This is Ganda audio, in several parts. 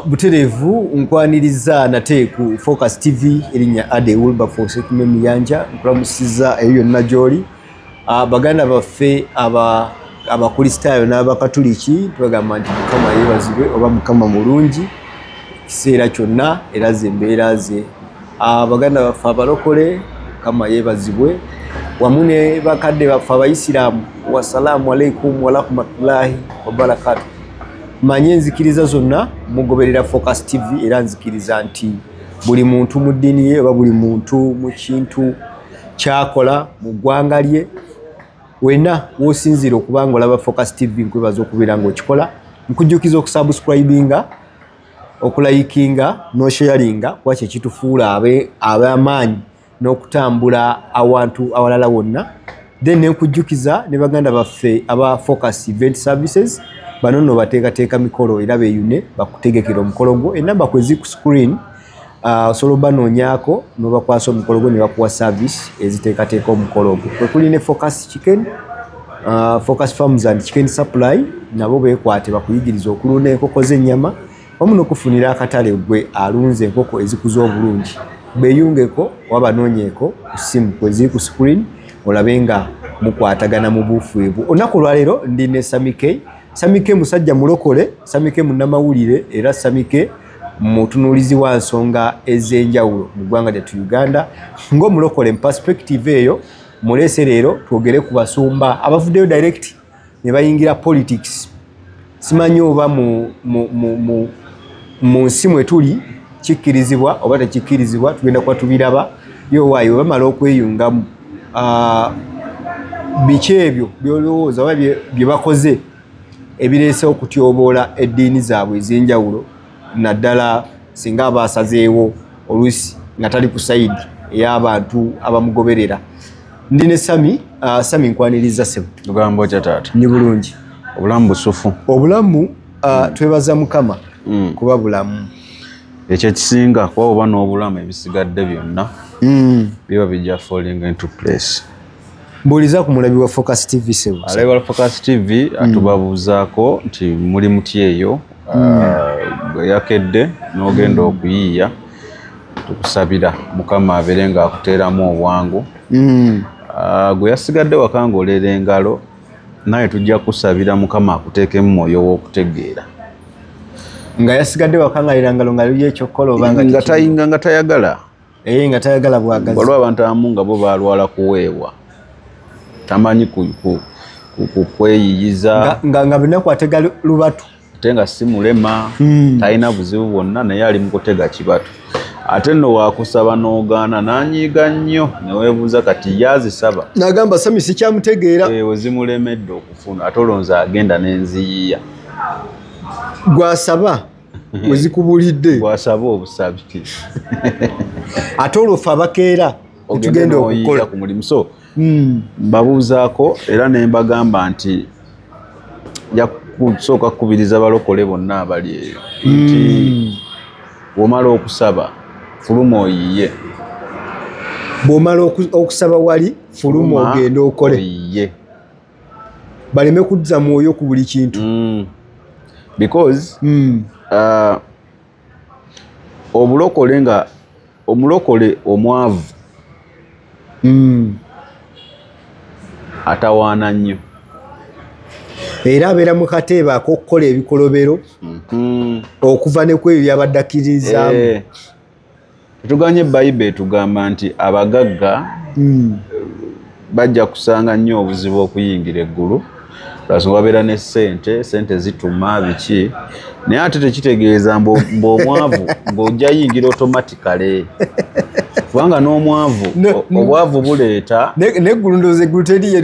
Buterevu nkwaniriza nate ku Focus TV erinya Ade Wilberforce kumemi yanja nkulamusiza eyo najoli baganda baffe abakristaayo n'abakatoliki twagamba nti Mukama yeebazibwe oba Mukama mulungi kiseera kyonna era ze mbeera ze baganda baffe abalokole Mukama yeebazibwe wamu ne bakadde baffe abayisiraamu wasalaamu alaikum wa rahmatullahi wa barakatuh. Manye nzikiriza zonna mugoberera Focus TV era nzikiriza nti buli muntu mu ddiini ye oba buli muntu mu kintu kyakola mu ggwanga lye wena wosinzira okubanga olaba Focus TV nkwebaza okubeera ng'okikola nkujjukiza okusubscribinga okulayikinga n'osharinga kuba kye kitufuula ab'amaanyi n'okutambula awantu awalala wonna then nkujjukiza ne baganda baffe aba Focus Event Services bano no bateekateeka mikolo era beeyune bakutegekera omukolo gwo enamba kwezi ku screen solo banoonyako n'obakwasa omukolo gwo ne bakuwa service eziteekateeka omukolo gwo kwe kuli ne Focus Chicken Focus Farms and Chicken Supply nabo beekwate bakuyigiriza okulunda enkoko z'ennyama wamu n'okufunira akatale gwe alunze enkoko ezikuza obulungi beeyungeko wabanoonyeeko ku ssimu kwezi ku screen olabe nga mukwatagana mu buufeebu olunaku lwaleero ndi ne Samike musajja mulokole Samike munnamawulire era Samike mutunuulizi wa nsonga ez'enjawulo mu ggwanga lyattu Uganda ng'omulokole mu perspective eyo mulese leero twogere ku basumba abavuddeyo direct ne bayingira politics simanyi oba mu nsi mwe tuli kikkirizibwa oba tekikkirizibwa tugenda kuba tubiraba yowaayo bamala okweyungamu biki ebyo byolowooza oba bye bakoze ebireese okutyoboola eddiini zaabwe ez'enjawulo naddala singa abaasazeewo oluusi nga tali ku sayidi ey'abantu abamugoberera. Ndi ne Sami nkwaniriza ssebo. Tugamba otya taata? Ndi bulungi. Obulamu busufu. Obulamu twebaza Mukama kuba bulamu. Ekyo kisinga kuba oba n'obulamu ebisigadde byonna biba bijja falling into place. Mbuuliza ku mulabi wa Focus TV ssebo. Alabi wa Focus TV atubabuuzaako nti muli muti eyo bwe yakedde n'ogenda okuyiiya tukusabira Mukama abeere ng'akuteeramu obwangu. Gwe yasigadde waka ng'olera engalo naye tujja kusabira Mukama akuteekemu mwoyo w'okutegeera. Nga yasigadde waka ng'alera engalo nga luli ekyokukola obanga nga tayagala. Nga tayagala bwagazi. Waliwo abantu abamu nga bo baalwala kuweebwa. Tamanyi kweyiyiza. Nga binaku atega lubatu. Ate nga si mulema, talina buzibu bwonna naye ali mu kutega kibatu. Ate nno waakusaba n'ogaana n'anyiiga nnyo ne weebuuza kati yazisaba. N'agamba Sami sikyamutegeera. We zimulemedde okufuna ate olowooza agenda n'enziyiya. Gwasaba we zikubulidde. Gwasaba obusabi. Ate olwofa abakeera tugenda okukola ku mulimu. So mbabuuzaako era ne mbagamba nti nja kusooka kukubiriza balokole bonna abali eyo nti bw'omala okusaba fuluma oyiye. Bw'omala okusaba wali fuluma ogenda okole. Oyiye. Baleme kudza mwoyo ku buli kintu. Because obulokole nga omulokole omwavu atawaana nnyo. Era abeera mu kateeba ak'okukola ebikolobero okuva ne ku ebyo byabadde akkirizaamu. Tetuganye Bayibuli etugamba nti abagagga bajja kusanga nnyo obuzibu okuyingira eggulu lwasonga babeera ne sente zituma biki naye ate tekitegeeza mb'omwavu ng'ojja yingira automatically kubanga n'omwavu obwavu buleeta n'eggulu ndowooza eggulu teri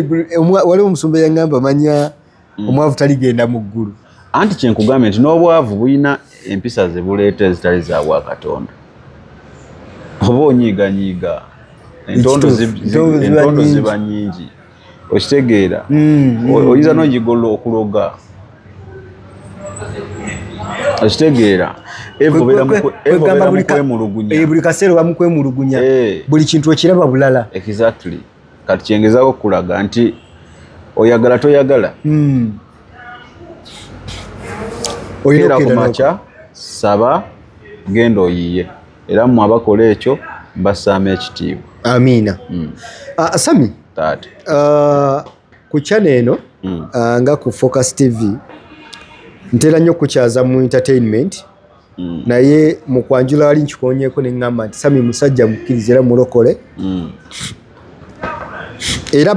waliwo omusumba yangamba manya omwavu taligenda mu ggulu. Anti kyenkugambye nti n'obwavu bulina empisa ze buleeta ezitali za Bwakatonda. Oba onyiiganyiiga entondo ziba nnyingi okitegeera oyinza n'ogigolola okuloga okitegeera egobeera mu kwemulugunya. Buli kaseera oba mu kwemulugunya buli kintu okiraba bulala. Exactly. Kati kyengezaako okulaga nti oyagala toyagala. Oyina kumacha saba genda oyiye era mmwe abakola ekyo mbassaamu ekitiibwa. Amiina. Sami, taate ku channel eno nga ku Focus TV ntera nnyo kukyaza mu entertainment naye mu kwanjula wali nkikonyeeko ne ngamba nti Sami musajja mukkiriza era mulokole era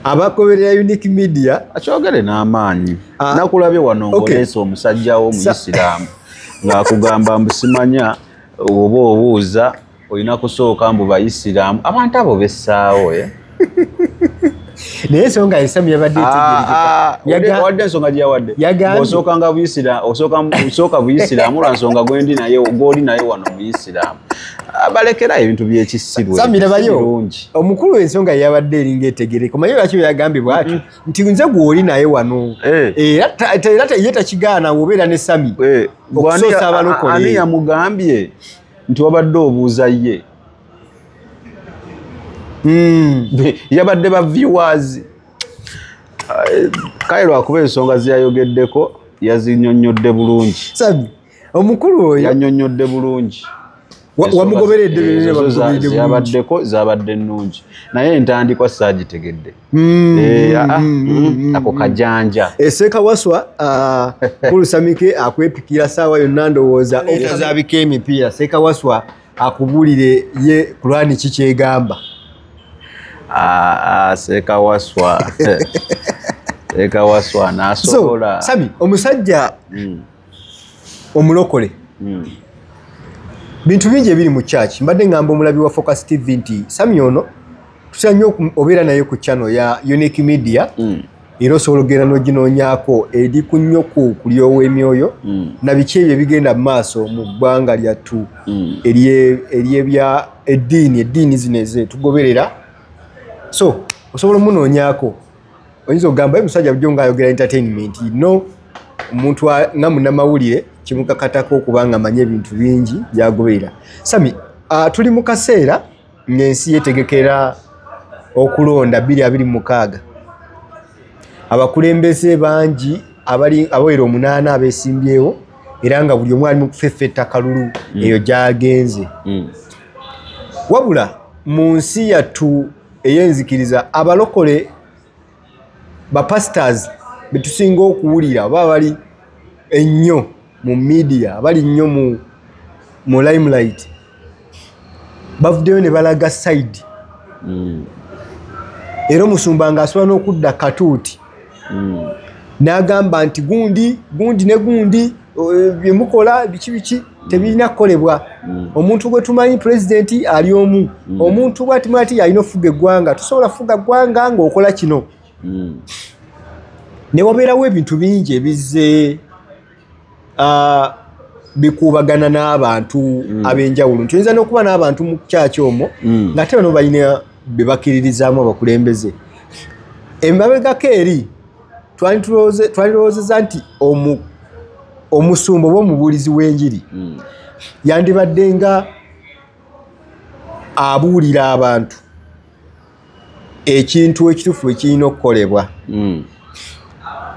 abagoberera Unique Media akyogere n'amaanyi nakulabye wano ng'oleese omusajja wo Muyisiraamu ng'akugamba mbusimanya oba obuuza olina kusooka mbu Bayisiraamu abantu abo bessaawo naye ensonga Sami yabadde wadde ensonga gyawadde osookanga osooka Buyisiraamu lwa nsonga gw'oli naye wano Muyisiraamu balekera ebintu by'ekisirwe Samirabayo omukulu ensonga yabadde eringa etegereka omanyi lwaki yagambye bw'atyo nti nze gw'oli naye wano era ye takigaana wobeera ne Sami okusoosa abalokole. Ani yamugambye nti wabadde obuuza ye yabadde ba viewers kale lwakuba ensonga zeyayogeddeko yazinyonnyodde bulungi. Sami omukulu oyo yannyonnyodde bulungi wamugoberedde yabaddeko zabadde ennungi naye entandikwa saagitegedde ako kajanja Seeka Waswa kulusamike akwepikira saawa yonna ndowooza okuzabika emipiira. Seeka Waswa akubuulire ye kulwani kikyegamba. Seeka Waswa Seeka Waswa n'asobola. Sami omusajja omulokole bintu bingi ebiri mu church. Mbadde ngamba omulabi wa Focus TV nti Sami ono tutya nnyo obeera naye ku channel ya Unique Media era osobola ogenda n'oginoonyaako eri ku nnyo ku kulyowa emyoyo na biki ebyo ebigenda mu maaso mu ggwanga lyattu eryebya eddiini zino ezetugoberera. So osobola omunoonyaako oyinza okugamba musajja bulijjo ng'ayogera entertainment no omuntu nga munnamawulire kimukakatako okubanga amanye ebintu bingi byagoberera. Sami tuli mu kaseera ng'ensi yetegekera okulonda 2026 abakulembeze bangi abawera 8 abesimbyewo era nga buli omu ali mu kufeffetta kalulu eyo gy'agenze wabula mu nsi yattu ey'enzikiriza abalokole bapastors betusinga okuwulira baba bali ennyo mu media bali nnyo mu limelight bavuddeyo ne balaga side era omusumba ng'asobola n'okudda katuuti n'agamba nti gundi ne gundi byemukola biki tebirina kukolebwa. Omuntu gwe tumanyi pulezidenti ali omu omuntu bw'ati alina ofuga eggwanga tusobola fuga ggwanga ng'okola kino ne wabeerawo ebintu bingi ebizze bikuubagana n'abantu ab'enjawulo nti oyinza n'okuba n'abantu mu kyaki omwo ng'ate bano balina be bakiririzaamu abakulembeze. Emabegako eri twalirowoozeza nti omusumba oba omubuulizi w'enjiri yandibadde nga abuulira abantu ekintu ekituufu ekirina okukolebwa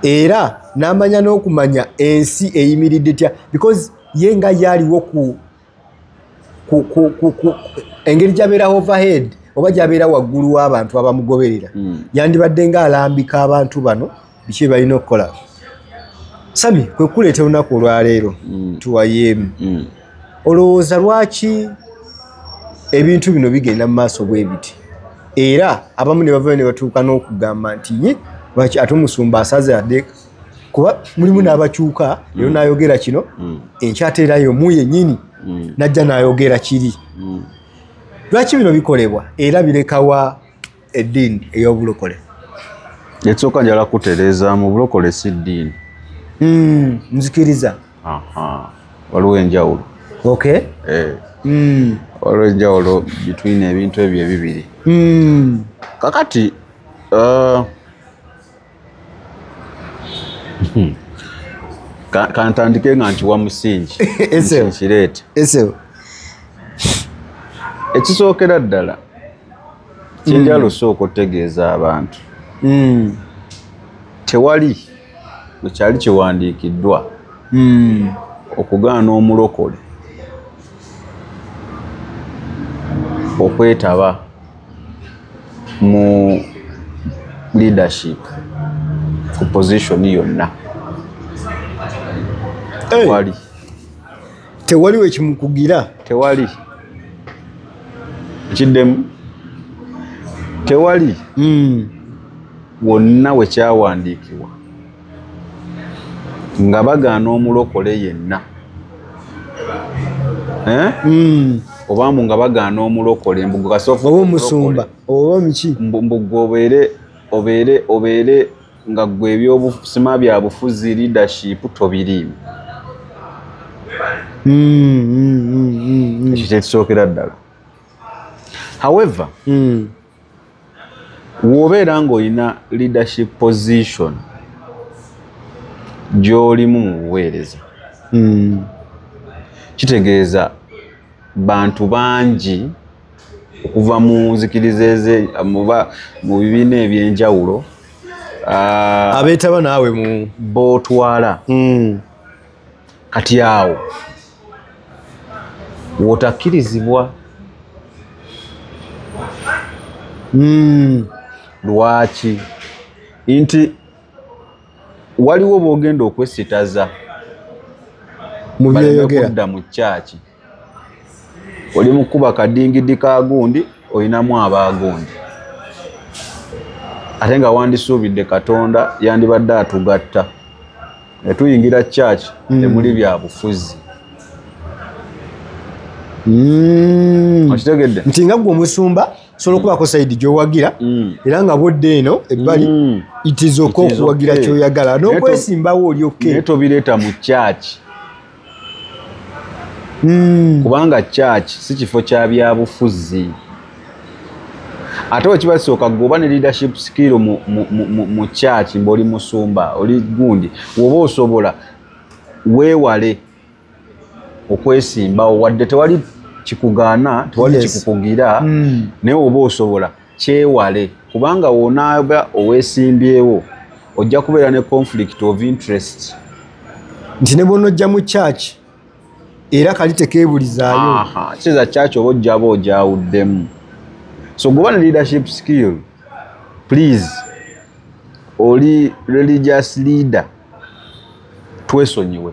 era n'amanya n'okumanya ensi eyimiridde etya because ye nga yaliwo ku engeri gy'abeera overhead oba gy'abeera waggulu w'abantu abamugoberera yandibadde nga alambika abantu bano biki balina okukola. Sami kwe kuleeta olunaku olwaleero tuwayeemu olowooza lwaki ebintu bino bigenda mu maaso bwe biti era abamu ne bavayo ne batuuka n'okugamba nti ye lwaki ate omusumba asaze adde kuba mulimu n'abakyuka leero n'ayogera kino enkyateerayo mu yennyini najja n'ayogera kiri lwaki bino bikolebwa era birekawa eddiini ey'obulokole. Ekisooka njala kutereeza mu bulokole si ddiini nzikiriza waliwo enjawulo waliwo enjawulo between ebintu ebyo ebibiri kakati kantandike nga nkiwa musingi nkireete ekisookera ddala kyenjala osooka otegeeza abantu tewali bwekyali kiwandiikiddwa okugaana omulokole okwetaba mu leadership ku position yonna tewali tewaliwo ekimukugira tewali kiddemu tewali wonna wekyawandiikibwa nga bagaana omulokole yenna obambu nga bagaana omulokole mbugo kasofu oba omusumba oba muki mbugo obeere nga gwe ebyobusima bya bufuzi leadership tobiriimu ekyo kyekisookera ddala. However, wobeera ng'olina leadership position gy'olimu mu buweereza kitegeeza bantu bangi okuva mu nzikiriza mu bibiina ebyenjawulo abeetaba naawe mu bootwala kati awo wootakkirizibwa. Lwaki? Nti waliwo bw'ogenda okwesitaza mu byeyogera kudda mu kyaki oli mu kuba kadingidi ka gundi olinamu abaagundi ate nga wandisuubidde Katonda yandibadde atugatta netuyingira kyaki temuli bya bufuzi. Okitegedde nti nga gwe omusumba sobola okubaako sayidi gy'owagira era nga bodde eno ebbali itizoka okuwagira kyoyagala n'okwesimbawo olyokke naye tobireeta mu kyaki kubanga kyaki si kifo kya byabufuzi. Ate wekibasooka gweoba ne leadership skill mu kyaki mbaoli musumba oli gundi woba osobola weewale okwesimbawo wadde tewali kikugaana tewali kikukugira naye oba osobola kyewale kubanga wonaaba oweesimbyewo ojja kubeera ne conflict of interest nti ne bw'onojja mu kyaki era kali tekeebulizaayo kiza kyaki oba ojjaba ojawuddemu. So gwoba ne leadership skill please oli religious leader twesonyiwe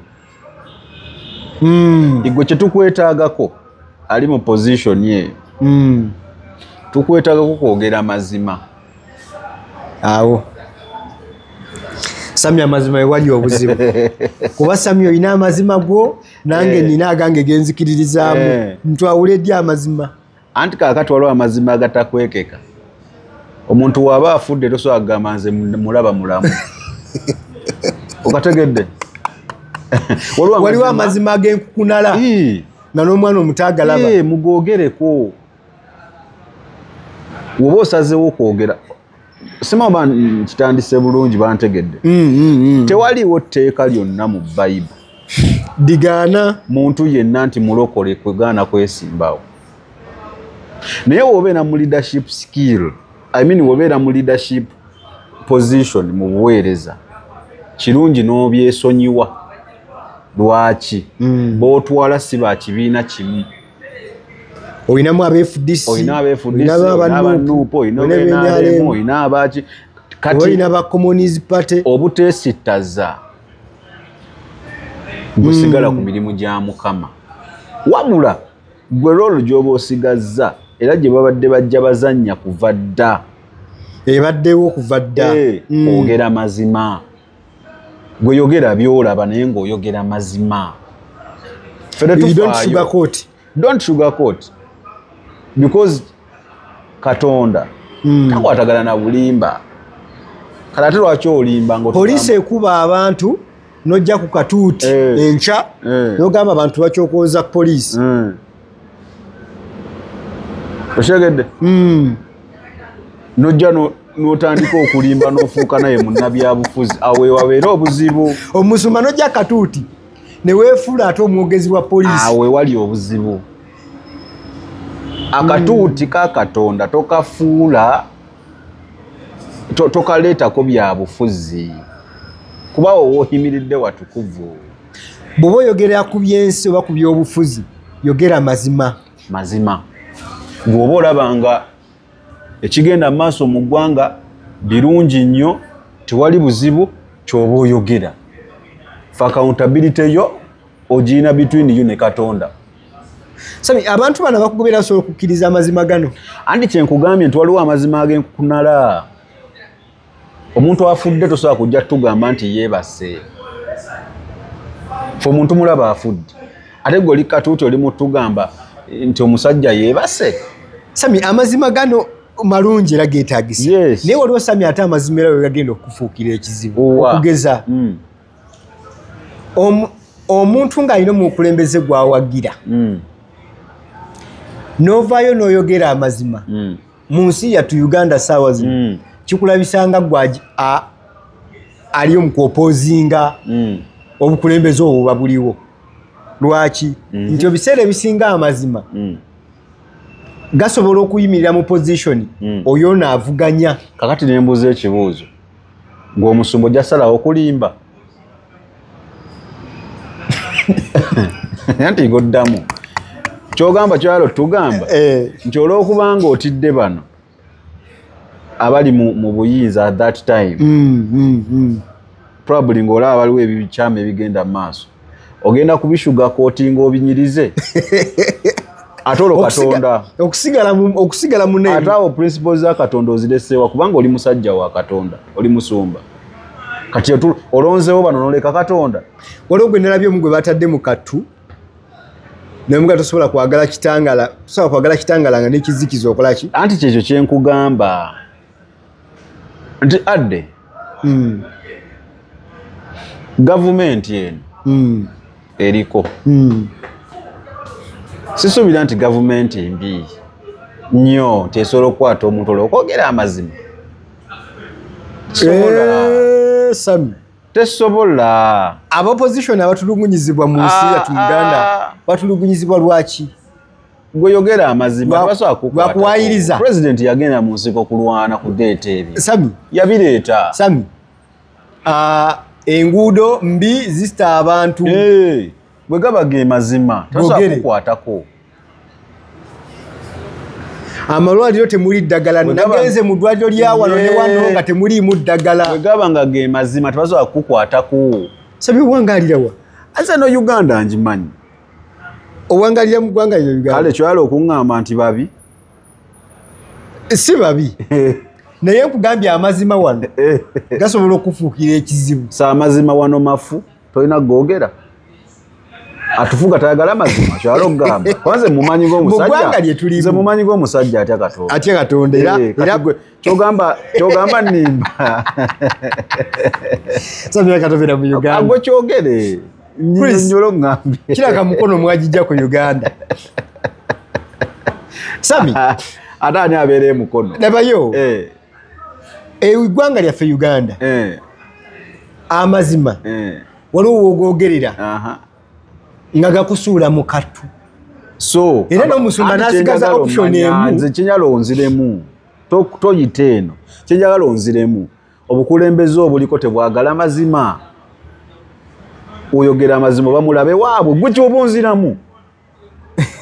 igwe kyetukwetaagako ali mu position ye tukwetaagako kwogera mazima. Awo Sami amazima ewali obuzibu kuba Sami olina amazima go nange nina agange genzikiririzaamu ntwawule ddi amazima anti kaakati waliwo amazima agatakwekeka. Omuntu waba afudde tosobola kugamba nze mulaba mulamu okategedde waliwo amazima ag'enkukunala nga n'omwana omuto agalaba mugogereko woba osazeewo okwogera simaba kitandise bulungi bantegedde tewaliwo tteeka lyonna mu Bayibuli digaana muntu yenna nti mulokole kwegaana kwesimbawo. Naye wobeera mu leadership skill wobeera mu leadership position mu buweereza kirungi n'obyesonyiwa. Lwaki? Bootwala si ba kibiina kimu. Olinamu aba-FDC, olina aba-NUP, olina aba-NRM, olina abaki kati olina aba-Communist Party. Obuteesittaza gusigala ku mirimu gya Mukama wabula gwe loolo gy'oba osigazza era gye babadde bajja bazannya kuva dda ebaddewo kuva dda ogera mazima gwe yogera byolaba naye ng'oyogera mazima. Don't sugarcoat because Katonda takwatagana na bulimba. Kale ate lwaki olimba poliisi ekuba abantu n'ojja ku katuuti enkya n'ogamba abantu bakyokooza poliisi okyegedde n'ojja n'otandika okulimba n'ofuuka naye munnabyabufuzi awo ewabeera obuzibu. Omusumba n'ojja katuuti ne weefuula ate omwogezi wa poliisi awo ewali obuzibu. Akatuuti ka Katonda tokafuula tokaleetako bya bufuzi kuba wowe oyimiridde watukuvu. bw'oba oyogera ku byensi oba ku byobufuzi yogera mazima bw'oba olabanga ekigenda mu maaso mu ggwanga birungi nnyo tewali buzibu ky'oba oyogera fa accountability yo ogirina between you ne Katonda. Sami abantu bana bakugobera so okukkiriza amazima gano anti kyenkugambye nti waliwo amazima ag'enkunala omuntu afudde tosobola kujja tugamba nti yeebase fe omuntu mulaba afudde ate gwe oli katuuti oli mutugamba nti omusajja yeebase. Sami amazima gano malungi era geetaagisa naye waliwo Sami ate amazima era wegagenda okufuukira ekizibu okugeza omuntu ng'alina omukulembeze gwawagira novaayo n'oyogera amazima mu nsi yattu Uganda saawa zino kikulabisanga gwa ali omukuopozinga obukulembeze obwo buba buliwo. Lwaki? Nti ebiseera ebisinga amazima gasobola okuyimirira mu position oyo naavuganya. Kakati nembuuza ekibuuzo ng'omusumba ojasalawo okulimba anti ng'oddamu kyogamba kyalo tugamba nti olw'okubanga otidde bano abali mu buyinza at that time probably ng'olaba waliwo ebikyama ebigenda mu maaso ogenda kubishuga kooti ng'obinyirize ate olwo Katonda okusigala munene ate awo principles za Katonda ozireseewa kubanga oli musajja wa Katonda oli musumba kati olonzeewo bano noleka Katonda. Waliwo gwe nalabye omu gwe batadde mu kattu naye tosobola kwagala kitangala nga n'ekizikiza okola ki anti kyekyo kyenkugamba nti adde gavumenti eno eriko sisuubira nti gavumenti mbi nnyo tesobola okukwata omuntu olwokwogera amazima Sami tesobola abopposition abatulugunyizibwa mu nsi yattu Uganda batulugunyizibwa lwaki gwe yogera amazima bakuwayiriza president yagenda mu nsiko kulwana ku deeta ebyo Sami yabireeta Sami enguudo mbi zisita abantu bwe gabaga mazima tasobola kukwatako amalwaliro temuli ddagala nagenze mu ddwaliro lya wano ne wano nga temuliimu ddagala bwe gabanga ge mazima tebasobola kukukwatako. Sabi wangalirawa ase no Uganda njimanyi owangalira mu ggwanga lyo Uganda kale kyalo okuŋŋamba nti babi si babi naye nkugambye amazima wano gasobola okufuukira ekizibu. Sa amazima wano mafu tolina googera atufuga tayagala mazima kyalo okugamba kwanze mumanyi ng'omusajja atya Katonda era kyogamba nnimba sabira katovera mu Uganda agwe kyogere nnyolo ngambye kiraka mukono mwagijja ku Uganda Sami ate ani abeera emukono nabayo eggwanga lyaffe Uganda amazima waliwo wogoogerera nga gakusuula mu kattu so era n'omusumba n'asigaza option emu nze kyenyala onziremu toyite eno kyenjagala onziremu obukulembeze obuliko tebwagala mazima oyogera amazima oba mulabe waabwe gwe kyoba onziramu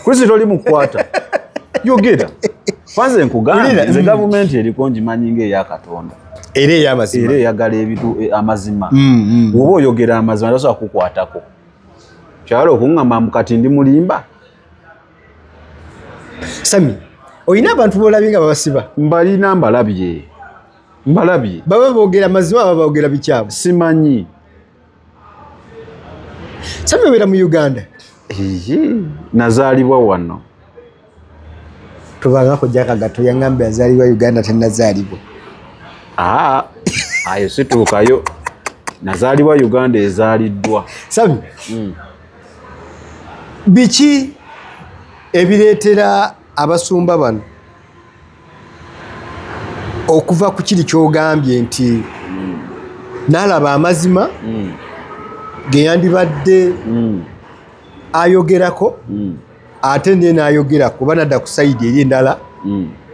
kwisi toli mukwata yogera kwanze nkugambye nze gavumenti eriko ngimanyi ng'eya Katonda era ey'amazima era eyagala ebintu amazima oba oyogera amazima tasobola kukwatako kyalo okuŋŋamba mukati ndi mulimba. Sami oyina abantu boolabye nga babasiba mbalina mbalabye baba boogera mazima baba boogera bikyamu simanyi. Sami obeera mu Uganda nazaalibwa wano tobangako jakagato yaŋŋambye azaalibwa Uganda tennazaalibwa ayo situukayo nazaalibwa Uganda ezaaliddwa. Sami biki ebireetera abasumba bano okuva ku kiri kyogambye nti nalaba amazima geyandibadde ayogerako ate ne nayogerako kuba nadda ku sayidi eri endala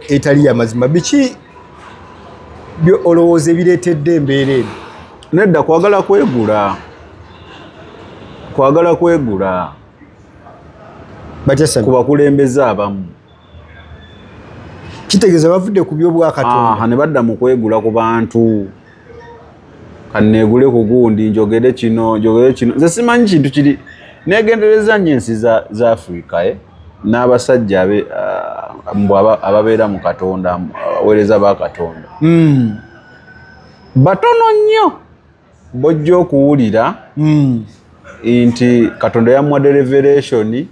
etali amazima biki olowooza ebireetedde embeera eno? Nedda kwagala kwegula kwagala kwegula batya ku bakulembeze abamu kitegeeza bavudde ku by'obwakatonda ne badda mu kwegula ku bantu kanneegule ku gundi njogere kino nze simanyi kintu kiri negendereza nnyo ensi za Afrika n'abasajja ababeera mu Katonda abaweereza ba Katonda batono nnyo bojja okuwulira nti Katonda yamuwadde revelation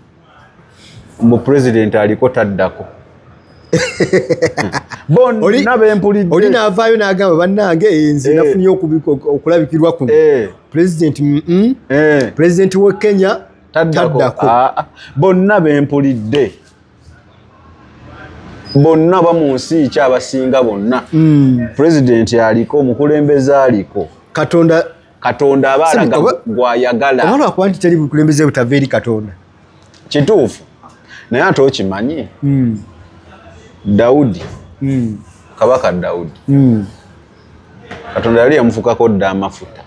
mu president aliko taddako bonna bempulidde oli n'avaayo n'agamba bannange nze nafunye okulabikirwa kuno president w'e Kenya taddako bonna bempulidde bonna bamu nsi ki abasinga bonna president aliko omukulembeze aliko Katonda abaalaga gw'ayagala oba lwakuba nti teri bukulembeze butava eri Katonda kituufu naye ate okimanyi Daudi kabaka Daudi Katonda yali yamufukako dda amafuta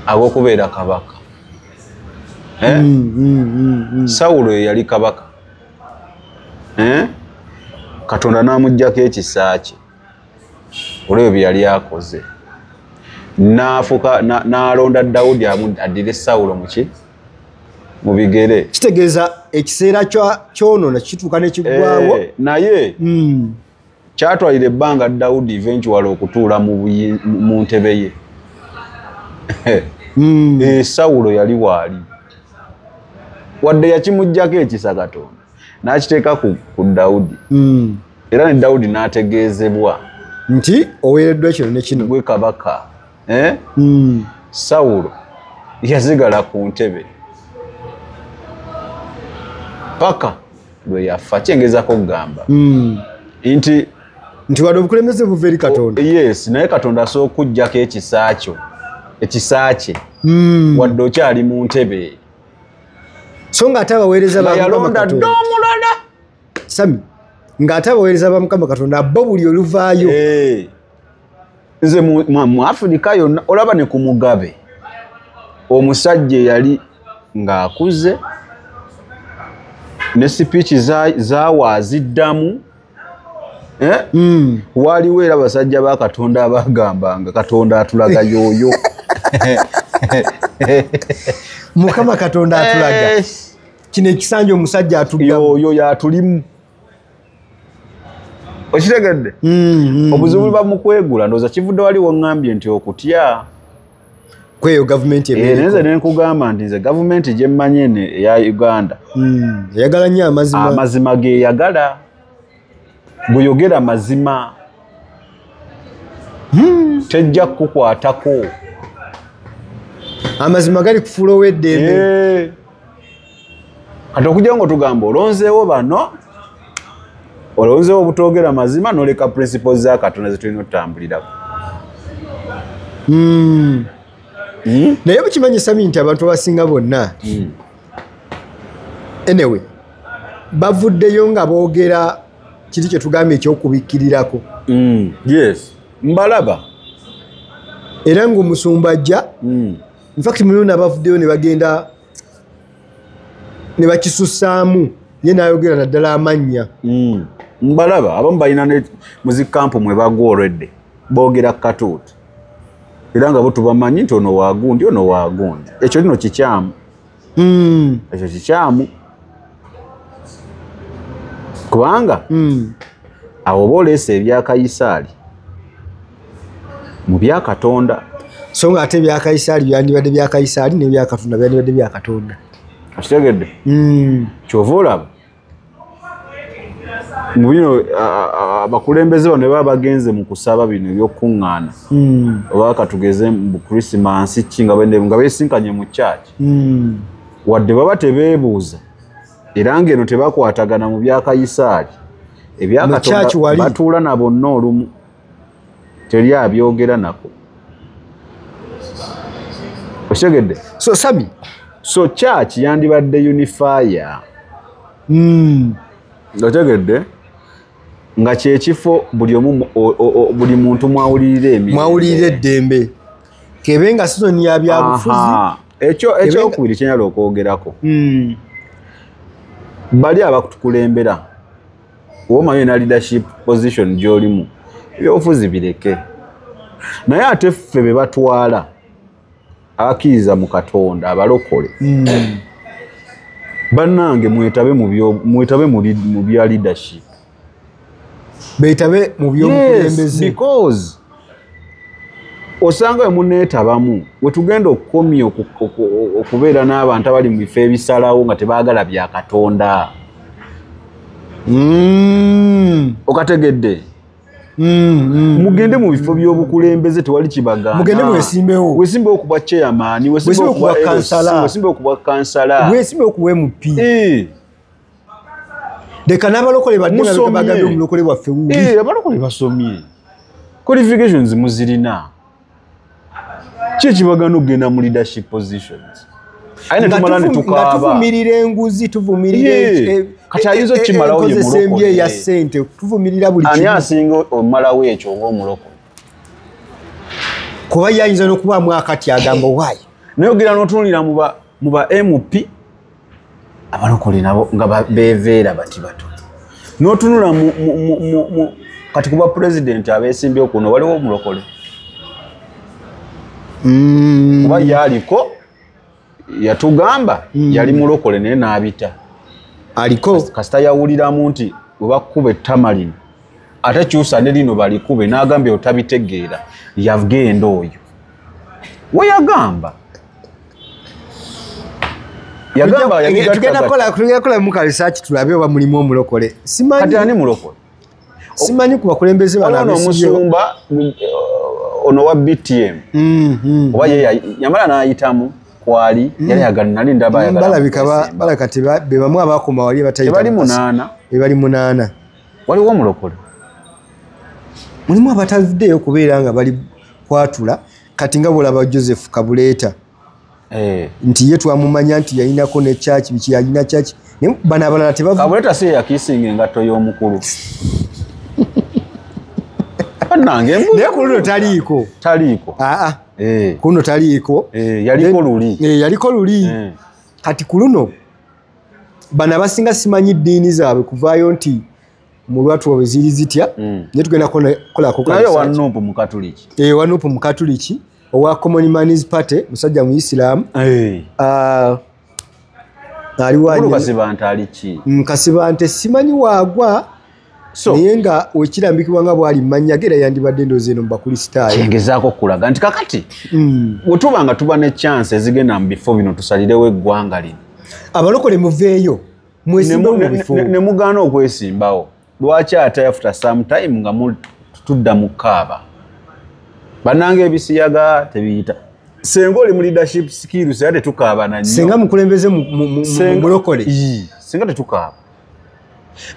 ag'okubeera kabaka Sawulo yali kabaka Katonda n'amuggyako ekisa kye olw'ebyo bye yali akoze n'alonda Daudi addire Sawulo mu bigere kitegeeza ekiseera kyono nakituuka nekiggwawo naye kyatwalira ebbanga Daudi eventually okutuula mu ntebe ye Sawulo yali waali wadde yakimuggyako ekisa Katonda n'akiteeka ku Daudi era ne Daudi n'ategeezebwa nti oweereddwa kino ne kino gwe kabaka Sawulo yazigala ku ntebe paka lwe yafa kyengezako kugamba nti wadde obukulembeze buva eri Katonda yes naye Katonda asooka okuggyako ekisa kye wadde okyali mu ntebe so ng'ate abaweereza ba Mukama Katonda omulala Sami ng'ate abaweereza ba Mukama Katonda bo buli oluvaayo nze mu Afrika yonna olaba ne ku Mugabe omusajja yali ng'akuze ne sipiiki zawaaziddamu waaliwo era basajja ba Katonda abagambanga Katonda atulaga yooyo Mukama Katonda atulaga kino ekisanja omusajja yooyo yatulimu okitegedde obuzibu buba mu kwegula ndowooza kivudde wali wongambye nti okutya kweyo gavumenti nze ne nkugamba nti nze gavumenti gye mmanyi eya Uganda eyagala nnyo amazima geeyagala bweyogera mazima tejja kukukwatako amazima gali kufuula ow'eddembe kati okujja nga otugamba olonzeewo bano olonzeewo obutogera mazima n'oleka principles za Katonda zetulina otutambulirako naye bukimanyi Sami nti abantu abasinga bonna anyway bavuddeyo nga boogera kiri kye tugamba ekyokubikkirirako yes mbalaba era ng'omusumba ajja infact mulina bavuddeyo ne bagenda ne bakisussaamu ye n'ayogera naddala amannya mbalaba abamu balina ne muzikampu mwe bagwa olwedde boogera katuuti era nga bo tubamanyi nti ono waagundi ono waagundi ekyo lino kikyamu ekyo kikyamu kubanga awo oba oleesa ebya Kayisaali mu bya Katonda so nga ate ebya Kayisaali byandibadde bya Kayisaali n'ebya Katonda byandibadde bya Katonda okitegedde kyova olaba mu bino abakulembeze bano ne baba bagenze mu kusaba bino ebyokuŋŋaana oba katugeze mu Krisimansi ki nga beesinkanye mu kyaki wadde baba tebeebuuza era ng'eno tebakwatagana mu bya Kayisaali ebya Katonda batuula na bonna olumu teri abyogera nako okitegedde so Sami so kyaki yandibadde unifier okitegedde nga kyekifo buli muntu mwawulirira eddembe kebe nga sizoni ya byabufuzi ekyokubiri kyenyala okwogerako bali abakutukulembera womanyi na leadership position gy'olimu ebyobufuzi bireke naye ate ffe be batwala abakkiriza mu Katonda abalokole bannange mwetabe mu bya leadership beetabe mu by'obukulembeze because osanga we muneetabamu we tugenda okukomya okubeera n'abantu abali mu bifo ebisalawo nga tebaagala bya Katonda okategedde mugende mu bifo by'obukulembeze tewali kibagana mugende wesimbewo kuba chairman wesimbewo kuba kansala wesimbewo kuba kansala wesimbewo kuba MP leka n'abalokole bagambye omulokole waffe wubi abalokole basomye qualifications muzirina ki ekibagana okugenda mu leadership positions aye netumala netukaaba tuvumirira enguzi tuvumirira kati ayinza okimalawo ye mulokole ya ssente tuvumirira buli ani asinga omalawo ekyo ng'omulokole kuba yayinza n'okubaamu akati agamba waayi naye ogera n'otunulira mu ba MP abalokole nabo nga beeveera bati bato n'otunula kati kuba president abeesimbyewo kuno waliwo omulokole kuba yaliko yatugamba yali mulokole naye n'abita aliko kasita yawuliramu nti we bakuba ettama lino ate kyusa ne lino balikube n'agambye otabitegeera yagenda oyo we yagamba tugenda kola mu research tulabe oba mulimu omulokole kati ani mulokole simanyi ku bakulembeze bano omusumba ono wa BTM oba ye yamala n'ayitamu kwali yali yagala nali ndaba yagala balabika be bamu abakoma wali batayita bali munana waliwo omulokole mulimu abatavuddeyo okubeera nga bali kwatula kati nga bwolaba Joseph Kabuleeta nti ye twamumanya nti yalinako ne church biki yalina church bana abalala tebavu Kabuleeta si yakisinga engatto y'omukulu nange naye kuno taliiko kuno taliiko yaliko luli kati kuluno bana basinga simanyi ddiini zaabwe kuvaayo nti mulwatu wabe ziri zitya naye tugenda kolako wanupu mu Katuliki owa Common Man's Party musajja mu Islam Kasibante simanyi waagwa naye nga wekirambikibwa nga bwali mmanya gera yandibadde ndoozi eno mu bakristaayo kyengezaako okulaga nti kakati bwe tuba nga tuba ne chance ezigenda mu bifo bino tusalirewo eggwanga lino abalokole muveeyo mwesimbawo mu bifo ne mugaana okwesimbawo lwaki ate after some time nga tudda mu kaaba bannange ebisiyaga tebiyita senga oli mu leadership skills ate tukaaba na nnyo senga mukulembeze mulokole senga tetukaaba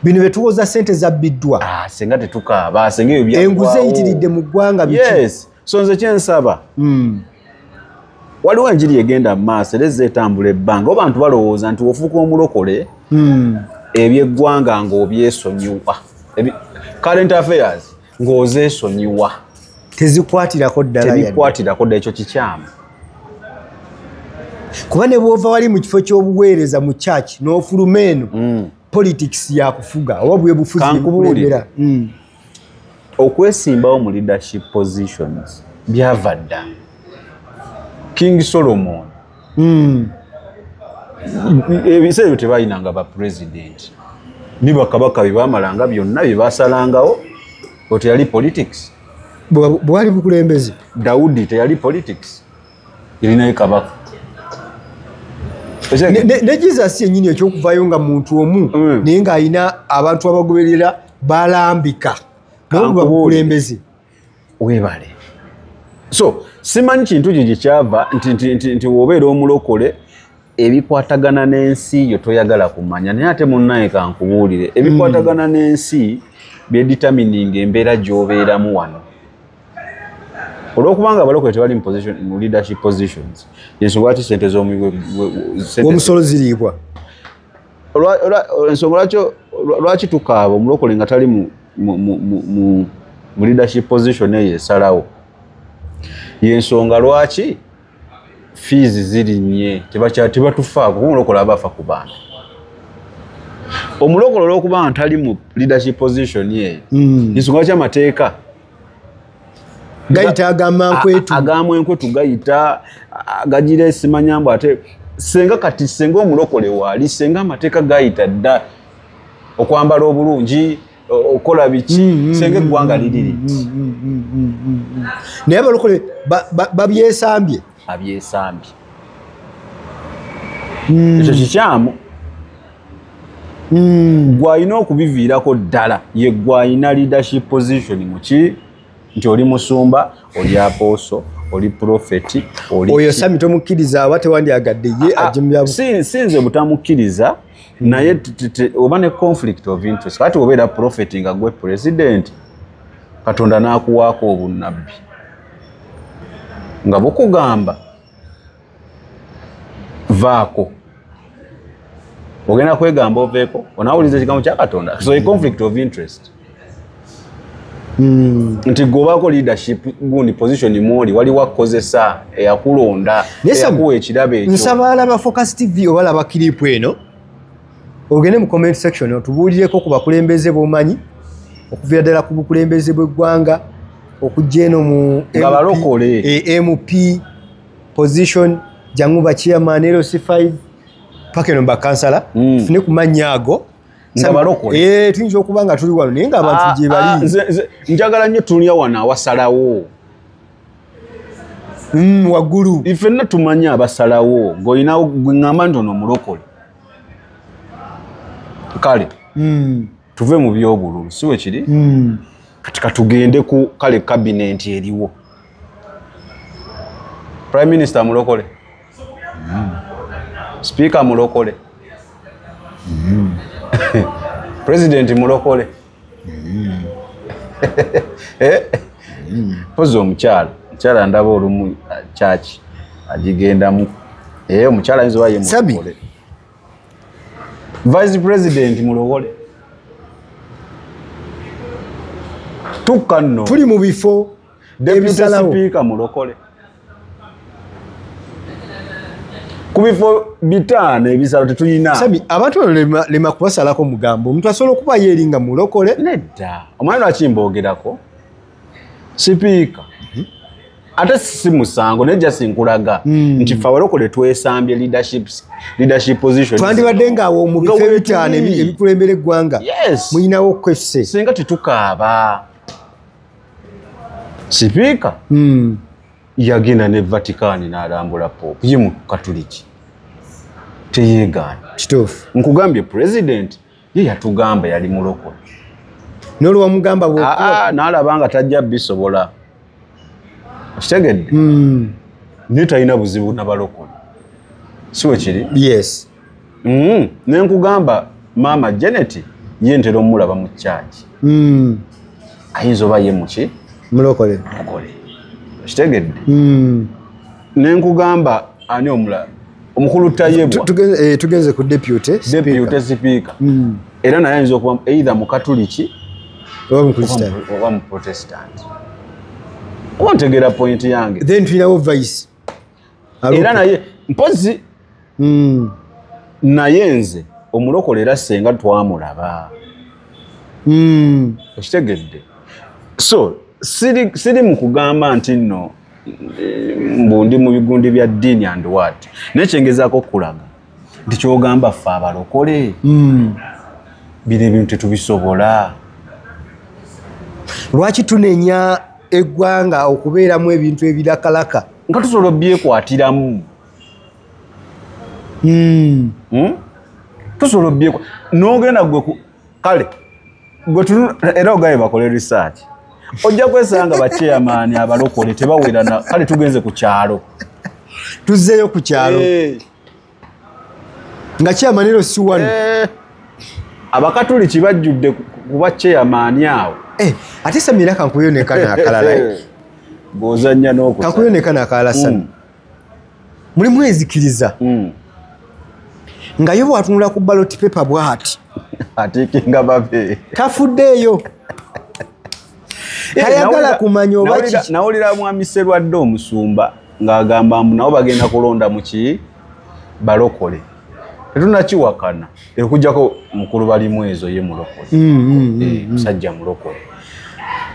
bino betuwoza sente zabbiddwa senga tetukaaba senga ebyo enguzi eyitiridde mu ggwanga yes so nze kyensaba waliwo enjiri egenda mu maaso era ezza etambula ebbanga oba bantu balowooza nti ofuuka omulokole ebyeggwanga ng'obyesonyiwa current affairs ng'ozeesonyiwa tezikwatirako ddala ekyo kikyamu kuba ne bwova wali mu kifo ky'obuweereza mu church n'ofuluma eno politics yakufuga oba bwe bufuzi bukulembera okwesimbawo mu leadership positions byava dda King Solomon ebiseera ebyo tebalinanga ba president ni bakabaka bye bamalanga byonna bye basalangawo otyo yali politics bwali bukulembeze Daudi teyali politics erinayo kabaka ne Jesus yennyini ekyokuvaayo nga muntu omu naye ng'alina abantu abagoberera balambika nabuba bukulembeze webale so simanyi kintu gye kyava nti wobeera omulokole ebikwatagana n'ensi yo toyagala kumanya naye ate munnaye kankubuulire ebikwatagana n'ensi byeditamininga embeera gy'obeeramu wano olwokubanga abalokole tebali mu leadership positions yensonga lwaki sente z'omusolo ziriibwa ensonga lwaki tukaaba omulokole nga tali mu leadership position eyo esalawo yensonga lwaki fees zirinnye tebatufaako omulokole abafa ku bantu omulokole olw'okuba ntali mu leadership position ye nsonga ky'amateeka gayita agamwenkwetu gayita gagira esimanyambo ate senga omulokole waali senga amateeka gayita dda okwambala obulungi okola biki senga eggwanga liri liti naye abalokole babyesambye ekyo kikyamu gwalina okubiviirako ddala ye gwalina leadership position muki nti oli musumba oli apooso oli profeti oyo sami tomukkiriza aba tewandyagadde ye ajimya sinze butamukkiriza naye oba ne conflict of interest kati obeera profeti nga gwe president Katonda n'akuwaako obunnabbi nga bukugamba vaako ogenda kwegamba oveeko onaawuliza ekigambo kya Katonda so a conflict of interest nti gobaako leadership gundi position mwoli waliwo akukozesa eyakulonda eyakuwa ekirabo ekyo nsaba alaba Focus TV oba laba kiripu eno ogende mu comment section otubuulireko ku bakulembeze b'omanyi okuviira ddala ku bukulembeze bw'eggwanga okujja eno mu MP position janguba chairman LC5 paka eno bakansala tufune ku mannya ago tuyinza okuba nga tuli wano naye nga abantu gye bali njagala nnyo tunya wano awasalawo waggulu ifenna tumanyi abasalawo ng'olinawo gweŋŋamba nti ono mulokole kale tuve mu byobululu si we kiri kati katugende ku kale kabinenti eriwo prime minister mulokole speaker mulokole president mulokole pozi omukyala ndaba olumu church agigendamu omukyala ayinza oba ye mulokole vice president mulokole tukka nno tuli mu bifo deputy speaker mulokole ku bifo bitaano ebisalo tetulina sami abantu bano lema kubasalako mugambo omuntu asobola okuba yeeringa mulokole nedda omwana lwaki mboogerako sipiika ate si musango naye jasi nkulaga nti ffe abalokole twesambye leadership position twandibadde ngaawo mu bifo ebitaano ebikulembera eggwanga muyinawo kwesse singa tetukaaba sipiika yagenda ne Vatican n'alambula Pope ye mu Katoliki teyeegaana kituufu nkugambye president ye yatugamba yali mulokole n'olwamugamba n'alaba nga tajja bisobola kitegedde naye talina buzibu n'abalokole si we kiri yes ne nkugamba maama Janet ye ntera omulaba mu kyaki ayinza oba ye muki mulokole kitegedde ne nkugamba ani omulala omukulu Tayebwa tugenze ku deputy speaker era naye ayinza okuba either mu Katoliki oba mu Protestant oba ntegeera point yange then tulinawo vice era naye mpozi naye nze omulokole era senga twamulaba okitegedde so siri mu kugamba nti nno mbundi mu bigundi bya ddiini and what naye kyengezaako okulaga nti kyogamba ffe abalokole bino ebintu tetubisobola lwaki tunenya eggwanga okubeeramu ebintu ebirakalaka nga tusobola obyekwatiramu tusobola n'ogenda gwe kale gwe era ogaye bakole research ojja kwesanga bachairman abalokole tebawerana kale tugenze ku kyalo tuzzeeyo ku kyalo nga chairman ero si wano abakatoliki bajjudde kuba chairman awo ate samira kankuyonekana akalala bw'ozannya n'okusa kankuyonekana akalala sami mulimu ezikiriza nga yo bwatunula ku ballot paper bw'ati atiikinga babe tafuddeeyo tayagala kumanya oba nawulira mwami Sserwadde omusumba ng'agamba nabo bagenda kulonda muki balokole tetunakiwakana ekujjako mukulu balimu ezo ye mulokole musajja mulokole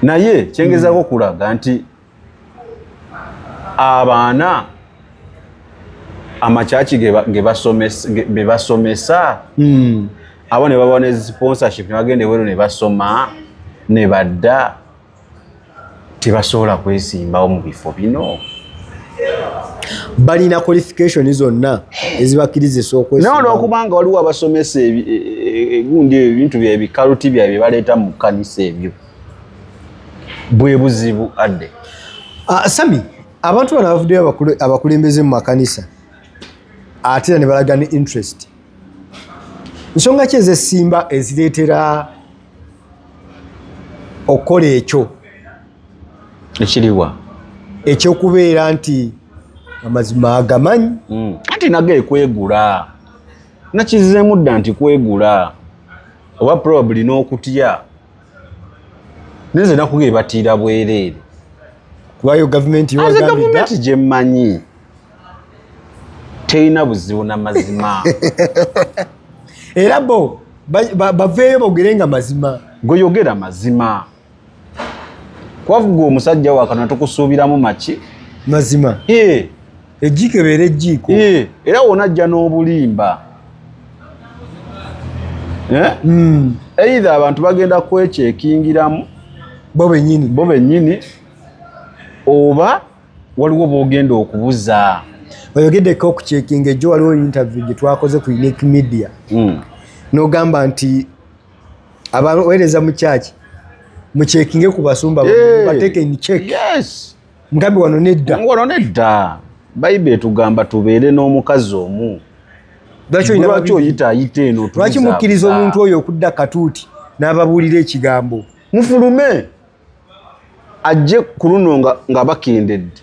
naye kyengezako kulaga nti abaana amakyaki ge basomesa abo ne baba ne sponsorship ne bagende wero ne basoma ne badda tebasobola kwesimbawo mu bifo bino balina qualification zonna ezibakkiriza okwesimbawo n'olwokubanga waliwo abasomesa gundi ebintu byebikaluti byabye baleeta mu kkanisa ebyo bwe buzibu adde Sami abantu bano bavuddeyo abakulembeze mu makanisa ate ne balaga ne interest nsonga ki ezesimba ezireetera okukola ekyo ekiriwa ekyokubeera nti amazima agamanyi anti nago ekwegula nakizizeemu dda nti kwegula oba probably n'okutya neze nakuga ebatiira bwereere kubayo gavumenti gavumenti gye mmanyi terina buzibu n'amazima era bo baveeyo bogerenga mazima goyogera mazima kwavuga omusajja wakana tukusuubiramu maki mazima ejjiiko ebeera ejjiiko era wonajja n'obulimba either abantu bagenda kwekyekingiramu bo bennyini oba waliwo boogenda okubuza oyogeddeko okucekinga ejjo waliwo interview gye twakoze ku Unique Media n'ogamba nti abaweereza mu kyaki mucekinge ku basumba bateeke ni check mugambe wano nedda bayibuli etugamba tubeere n'omukazi omu lwaki oyita ayita eno lwaki mukkiriza omuntu oyo okudda katuuti n'ababuulira ekigambo mufulume ajje ku luno nga bakendedde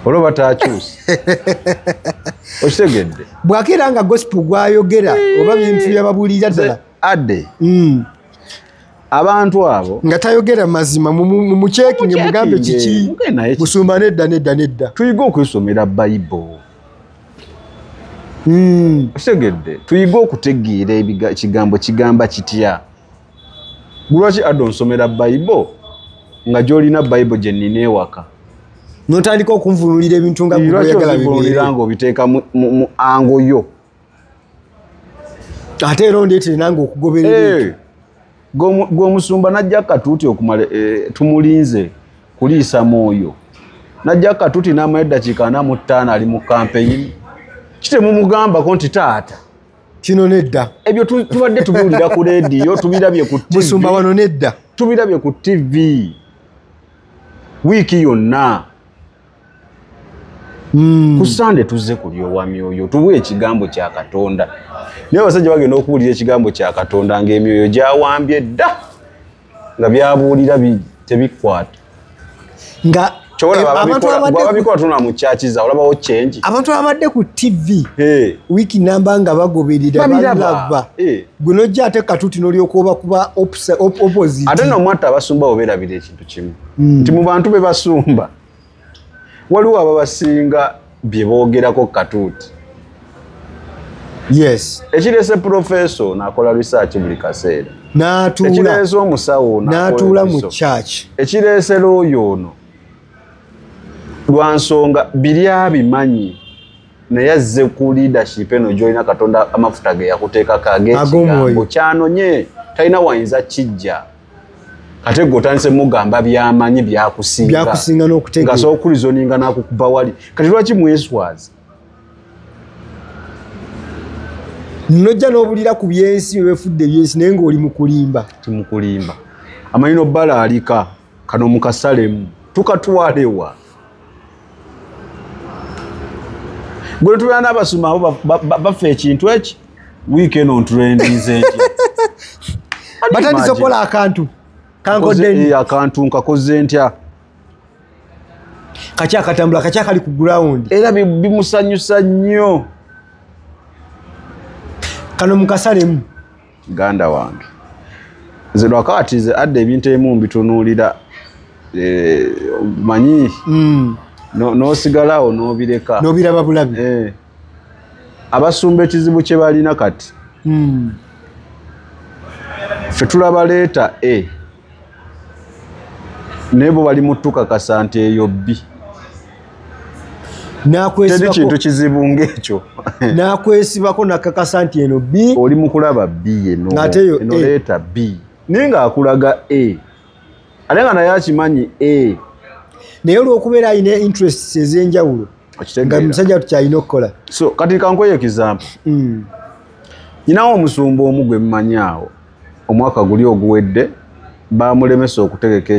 olwo batakyusa okitegedde bwakeera nga gospel gwayogera oba bintu byababuulira ddala adde abantu abo nga tayogera mazima mumucekinge mugambe kiki musumba nedda tuyige okwesomera bayibuli okitegedde tuyige okutegeera ekigambo kigamba kitya lwaki adde onsomera bayibuli nga gy'olina bayibuli gye nnina ewaka notandika okunvunulira ebintu nga nga obiteeka mu ango yo ate era ondeetere nange okugoberera gweomusumba najja katuuti okumala tumulinze kuliisa mwoyo najja katuuti n'amala eddakiika 45 ali mu kampeyini kitemumugambako nti taata kino nedda ebyo tubadde tubiwulira ku leediyo tubirabye ku TV musumba wano nedda tubirabye ku TV wiiki yonna ku Sande tuzze kuli owamyoyo tuwe ekigambo kya Katonda naye abasajja bagenda okuwulira ekigambo kya Katonda ng'emyoyo gyawambye dda nga byabuulira tebikwata nga babikola tuna mu kyakiza olabawo change abantu abadde ku TV wiiki namba nga bagoberera balaba gwe nojja ate katuuti n'olyoka kuba opposite ate nomwatta abasumba obeerabira ekintu kimu nti mu bantu be basumba waliwo ababasinga bye boogerako katuuti ekireese profeso n'akola research buli kaseera ekireese omusawo n'atuula mu church ekireese looyo ono lwa nsonga biri abimanyi naye azze ku leadership eno gy'olina Katonda amafuta ge yakuteekako ag'ekigambo kyanonye talina wayinza kijja ate gwe otandise mugamba byamanyi byakusinga n'okutegeera nga sookulizoninga n'akukuba wali kati lwaki mweswaza nojja n'obulira ku byensi befudde byensi naye ng'oli mu kulimba timukulimba amalino bbala alika kano mukasalemu tukatwalewa gwe tubeera n'abasuma abo baffe ekintu eki wiiki eno ntulendinze ntya batandise okukola akantu akantu nkakoze ntya kakyakatambula kakyakali ku ground era bimusanyusa nnyo kano mukasalemu ganda wange nze lwakati ze adde ebintu ebimu mbitunuulira manyi n'osigalawo n'obireka n'obiraba bulabi abasumba ekizibu kye balina kati ffe tulabaleeta naye bo bali mutukakasa nti eyo B teri kintu kizibu ng'ekyo nakwesibako nakakasa nti eno B oli mu kulaba B eno leeta B naye ng'akulaga ate nga naye akimanyi naye olw'okubeera alina interests ez'enjawulo nga musajja tukyalina okukola so kati kankoye example nyinawo omusumba omu gwe mumanyaawo omwaka guli oguwedde bamulemesa okutegeka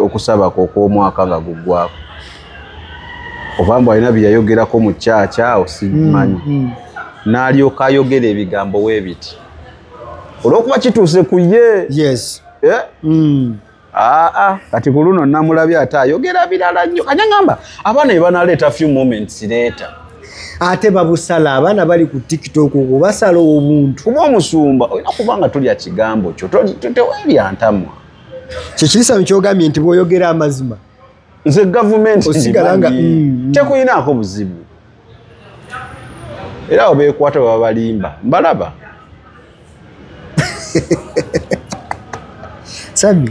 okusabako okw'omwaka nga guggwako oba mbu alina bye yayogerako mu kyakya awo simanyi n'alyoka ayogera ebigambo weebiti olw'okuba kituuse ku ye kati ku luno namulabye ate ayogera birala nnyo kanyagamba abaana be banaleeta few moments leeta ate babusala abaana bali ku TikTok okwo basala obuntu kuba omusumba olina kuba nga tulya kigambo kyo teweeryantamwa kyekirisa kyogambye nti bw'oyogera amazima nze gavumenti tekuyinaako buzibu era abo beekwata baba balimba mbalaba Sami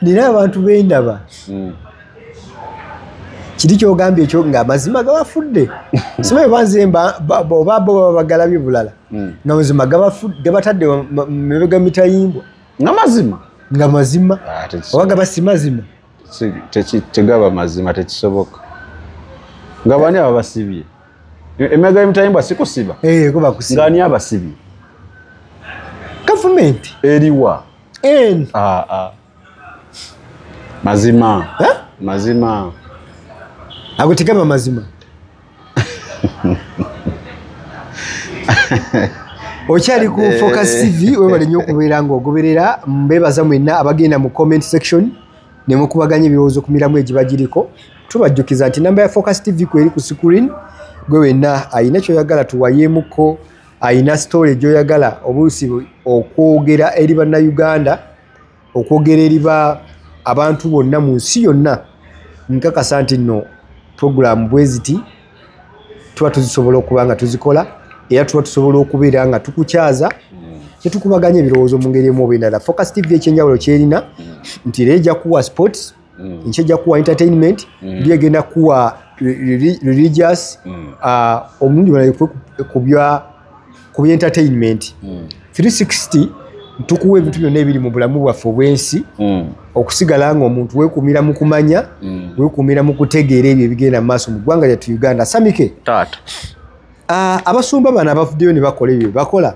nina abantu bendaba kiri kyogambye ekyo ng'amazima gabafudde simanyi banzemba oba bo baba bagalabye bulala ng'amazima gabatadde mabega mitayimbwa nga mazima oba gaba si mazima tegaba mazima tekisoboka nga bani aba basibye emabega mitayimbwa sikusiba ng'ani abasibye gavumenti eriwa mazima ago tegaba mazima okyali ku Focus TV webale nnyo okubeera ng'ogoberera mbebaza mwenna abagenda mu comment section ne mukubaganya ebirowoozo ku miramu egibagiriko tubajjukiza nti namba ya Focus TV kweri ku screen gwe wenna ayina kyoyagala tuwayeemuko ayina story gy'oyagala obuusi okwogera eri bannayuganda okwogera eri abantu bonna mu nsi yonna nkakasa nti nno program bweziti tuba tuzisobola okuba nga tuzikola era tuba tusobola okubeera nga tukukyaza netukubaganya ebirowoozo mu ngeri emu oba endala. Focus TV ekyenjawulo kyerina nti era ejja kuwa sports nki ejja kuwa entertainment ndi egenda kuwa religious omulundi balaye ku entertainment 360 tukuwa ebintu byonna ebiri mu bulamu bwaffe obw'ensi okusigala ng'omuntu weekuumira mu kumanya weekuumira mu kutegeera ebyo ebigenda mu maaso mu ggwanga lyattu Uganda. Samike taata abasumba bano abavuddeyo ne bakola ebyo bakola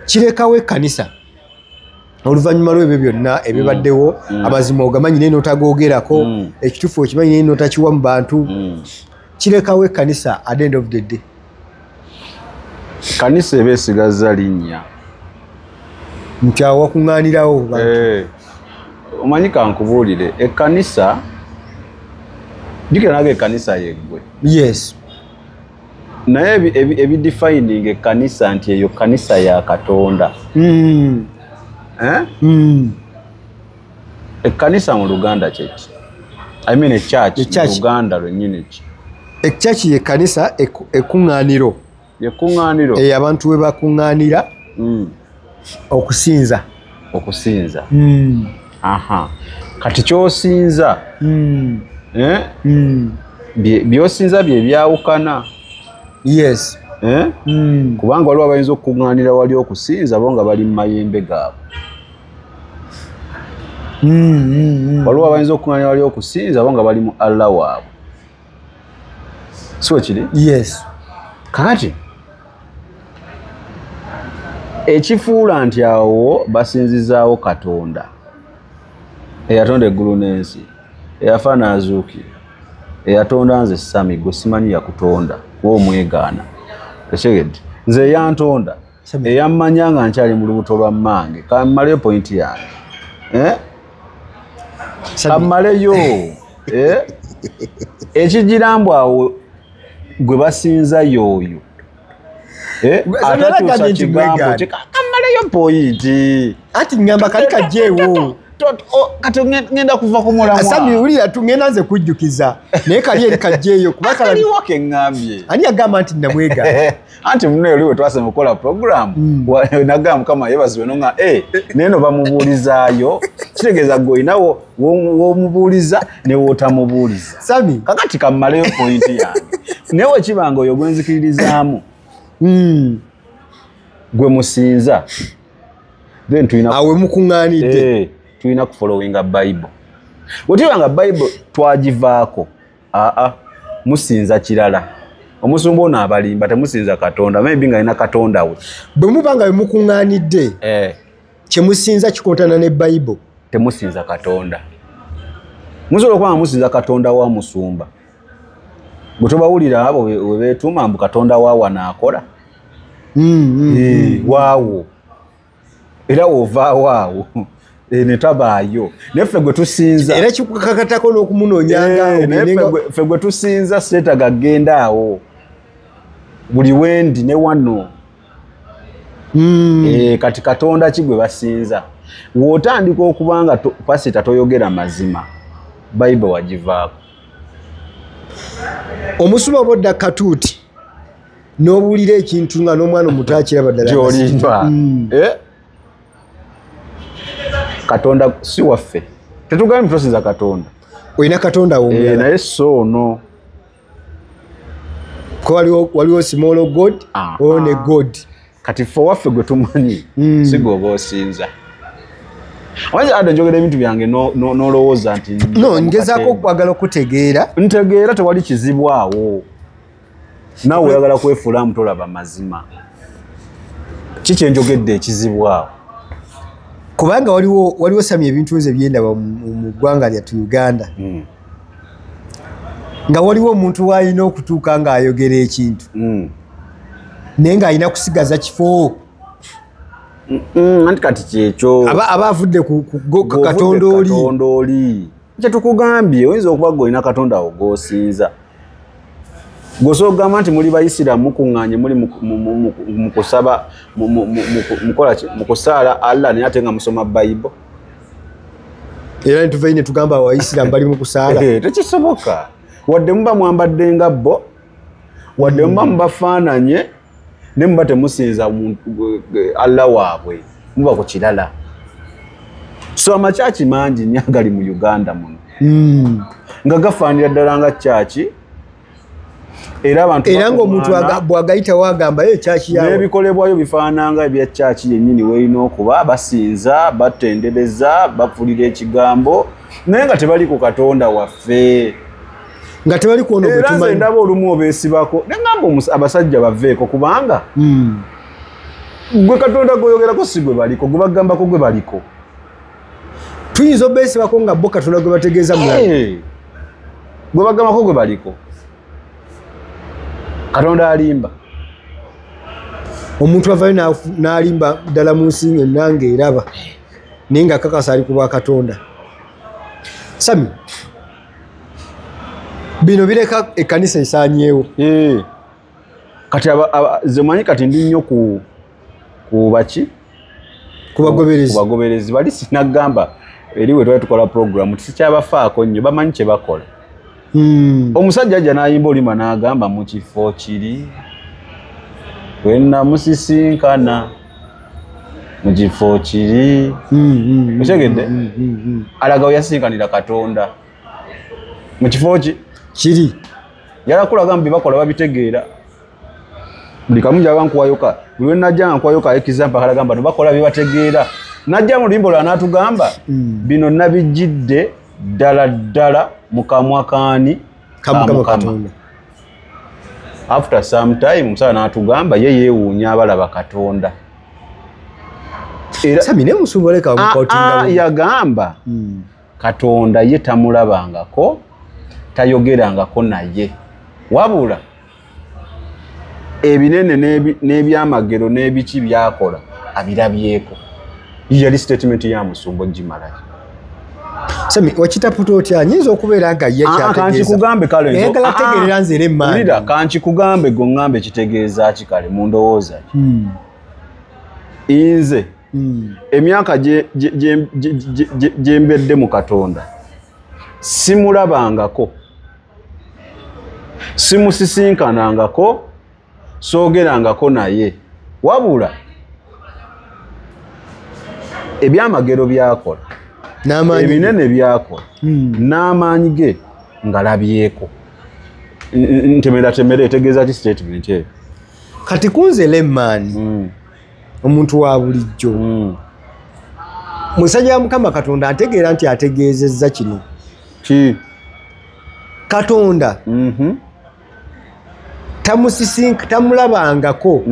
kirekawo ekkanisa oluvannyuma lw'ebyo byonna ebibaddewo amazima ogamanyi naye n'otagoogerako ekituufu okimanyi naye n'otakiwa mu bantu kirekawo ekkanisa at the end of the day kanisa eba esigaza linnya nti awo wakuŋŋaanirawo omanyi kankubuulire ekkanisa jjukira naga ekkanisa yeggwe yes naye ebidefining ekkanisa nti eyo kanisa ya Katonda ekkanisa mu Luganda kyeki I mean church mu Luganda lwennyini ki church ye kanisa ekuŋŋaaniro abantu we bakuŋŋaanira okusinza kati kyosinza byosinza bye byawukana yes kubanga waliwo abayinza okukuŋŋaanira wali okusinza bo nga bali mu mayembe gaabwe waliwo abayinza okukuŋŋaanira wali okusinza bo nga bali mu Allah waabwe si wekiri yes kakati ekifuula nti awo basinzizaawo Katonda eyatonda eggulu n'ensi eyafa n'azuukira eyatonda nze Sami gwe simanyi yakutonda woomwegaana ekyegedde nze eyantonda eyammanya nga nkyali mu lubuto lwa mmange kammaleyo pointi yange kammaleyo ekigirambw awo gwe basinza yooyo atatuusa kigambo kammaleyo pointi anti ngamba kali kajjeewo kati ngenda kuva ku mulamwa. Sami ulira tungenda nze kujjukiza. Naye kali eri kajjeeyo kuba kala ali wake ngambye. Ani agamba nti namwega. Anti munne oliwe twase mukola program. Nagamba kama yebazwe nonga neno bamubuulizaayo. Kitegeeza goinawo wo mubuuliza ne wotamubuuliza. Sami kakati kamaleyo point yange. Newe kibanga oyo gwenzikiririzaamu. Gwe musinza. Then tuina awe mukunganide tuina ku following a Bible. Wotibanga Bible twagivaako. Musinza kirala. Omusumba ono abalimba temusinza Katonda. Maybe nga ina Katonda we. Bwe mubanga we mukunganide kye musinza kikontana ne Bible. Temusinza Katonda. Musobola okuba musinza Katonda wa musumba. Bwe tobawulira abo we beetuma mbu Katonda waawa naakola. Waawo. Era ovaawo ne tabaayo. Neffe gwe tusinza. Era kikukakatako n'okumunoonyanga. Ffe gwe tusinza seetaga genda awo. Buli wendi ne wano. Kati Katonda ki gwe basinza. W'otandika okubanga pasita toyogera mazima. Bible wagivaako. Omusuma bodda katuuti. N'obuulira ekintu nga n'omwana omuto akiraba ddala. Gy'olimba. Katonda si waffe. Tetugambye tusinza Katonda. Oyina Katonda w'omulala. Naye so no. Ko waliwo small God or ne God. Kati ffe waffe gwe tumanyi si gwe osinza. Omanyi ade njogera ebintu byange n'olowooza nti no ngezaako okwagala okutegeera. Ntegeera tewali kizibu awo. Naawe oyagala kwefuulamu tolaba mazima. Kiki enjogedde ekizibu awo? Kubanga waliwo sami ebintu nze byendaba mu ggwanga lyattu Uganda. Nga waliwo omuntu w'alina okutuuka ng'ayogera ekintu. Naye ng'alina kusigaza kifo. Anti kati kyekyo. Aba avudde ku Katonda oli. Kye tukugambye oyinza okuba g'olina Katonda wo gw'osinza. Gosogamba nti muli bayisiramu mukuŋŋaanye muli mu kusaba mukola ki mu kusaala Allah naye ate nga musoma Bible. Era nituvayo ne tugamba abayisiramu bali mu kusaala. Tekisoboka. Wadde muba mwambadde nga bo, wadde muba mubafaananye ne muba temusinza Allah waabwe muba ku kirala. So amakyaki mangi nnyo agali mu Uganda muno. Nga gafaanira ddala nga kyaki. Era ng'omuntu bw'agayita wagamba ekyaki yawe. N'ebikolebwayo bifaananga ebya kyaki yennyini weeyina okuba basinza, batendereza, bafulira ekigambo, naye nga tebali ku Katonda waffe. Nga tebali ku ono gwe tumanyi. Era nze ndaba olumu obeesibako. Ne ngamba abasajja baveeko kubanga gwe Katonda gw'oyogerako si gwe baliko, gwe bagambako gwe baliko. Tuyinza obeesibako nga bo Katonda gwe bategeeza mulala. Gwe bagambako gwe baliko. Katonda alimba. Omuntu avayo n'alimba ddala mu nsi nange eraba. Naye nga kakasa ali ku bwa Katonda. Sami, bino bireka ekkanisa esaanyeewo. Kati ze manyi kati ndi nnyo ku baki? Ku bagoberezi. Bali sinagamba eri we twali tukola programu tikyabafaako nnyo bamanyi kye bakola. Omusajja ajja n'ayimba olima n'agamba mu kifo kiri we namusisinkana mu kifo kiri. Okyegedde? Alaga we yasinkanira Katonda mu kifo kiri. Yalakulaga mu bye bakola babitegeera. Buli kamu gyaba nkuwayoka. Buli we najja nkuwayoka example kalagamba no bakola bye bategeera. Najja mu luyimbo lwa n'atugamba bino nabijjidde ddala mukamwa kaani Katonda. After some time musala n'atugamba ye yeewuunya abalaba Katonda. Sami ne musuboleka mukotinda yagamba Katonda ye tamulabangako tayogerangako naye wabula ebinene n'ebyamagero n'ebiki byakola abirabyeko. Yali statement ya musumbo Jimalayo. Sami wakitaputa otya nyinza okubeera nga ye kyategeeza. Kanchi kugambe kale nzo. Engala tegerera nzere mmani. Ulira kanchi kugambe gongambe kitegeeza kikale mu ndowooza. Inze emyaka gye mbedde mu Katonda simulabangako, simusisinkanangako, soogerangako naye, wabula ebyamagero byakola, ebinene byakola, n'amaanyi ge ngalabyeko. Ntemera etegeeza ki statement eyo? Kati kunze Lemman omuntu wa bulijjo musajja wa Mukama Katonda ategeera nti ategeezezza kino ki Katonda tamulabangako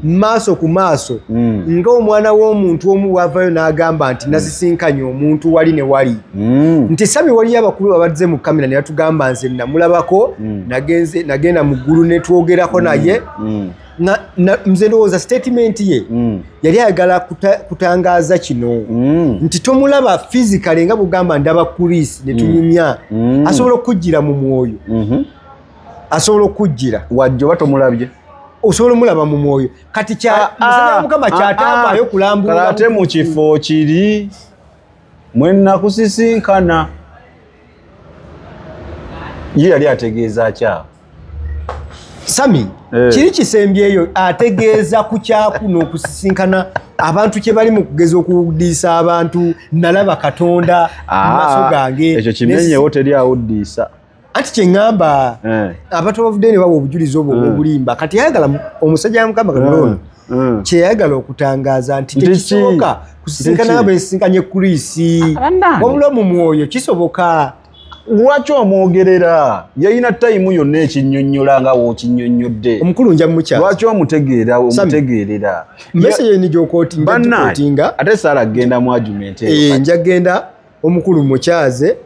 maaso ku maaso ng'omwana w'omuntu omu wavayo n'agamba nti nasisinkanye omuntu wali ne wali nti Sami wali abakulu abadze mu kamera ne yatugamba nze namulabako nagenda mu ggulu ne twogerako naye nze ndowooza statement ye yali ayagala kutangaaza kino nti tomulaba physically nga bugamba ndaba Chris ne tunyumya asobola okujjira mu mwoyo asobola okujjira wajjo batomulabye osobola mulaba mu mwoyo kati musajja wa Mukama kyatambaayo kulambula ate mu kifo kiri mwenna kusisinkana ye yali ategeeza kyawo Sami kiri kisembyeyo ategeeza ku kyakuno okusisinkana abantu kye bali mu kugeza okudiisa abantu nalaba Katonda maaso gange ekyo kimenyewo teri awuddiisa anti kyeŋŋamba abantu bavudde ne bawa obujulizi obwo obwobulimba kati yayagala omusajja wa Mukama Katonda kyeyayagala okutangaaza nti tekisoboka kusisinkana nga bwesisinkanye Chris wabula mu mwoyo kisoboka. Lwaki omwogerera yayina tayimu yonna ekinnyonnyola nga wookinnyonnyodde omukulu nja mukya lwaki omutegeerera message ni gyokootinga ate Sara genda mu argument nja genda omukulu mukyaze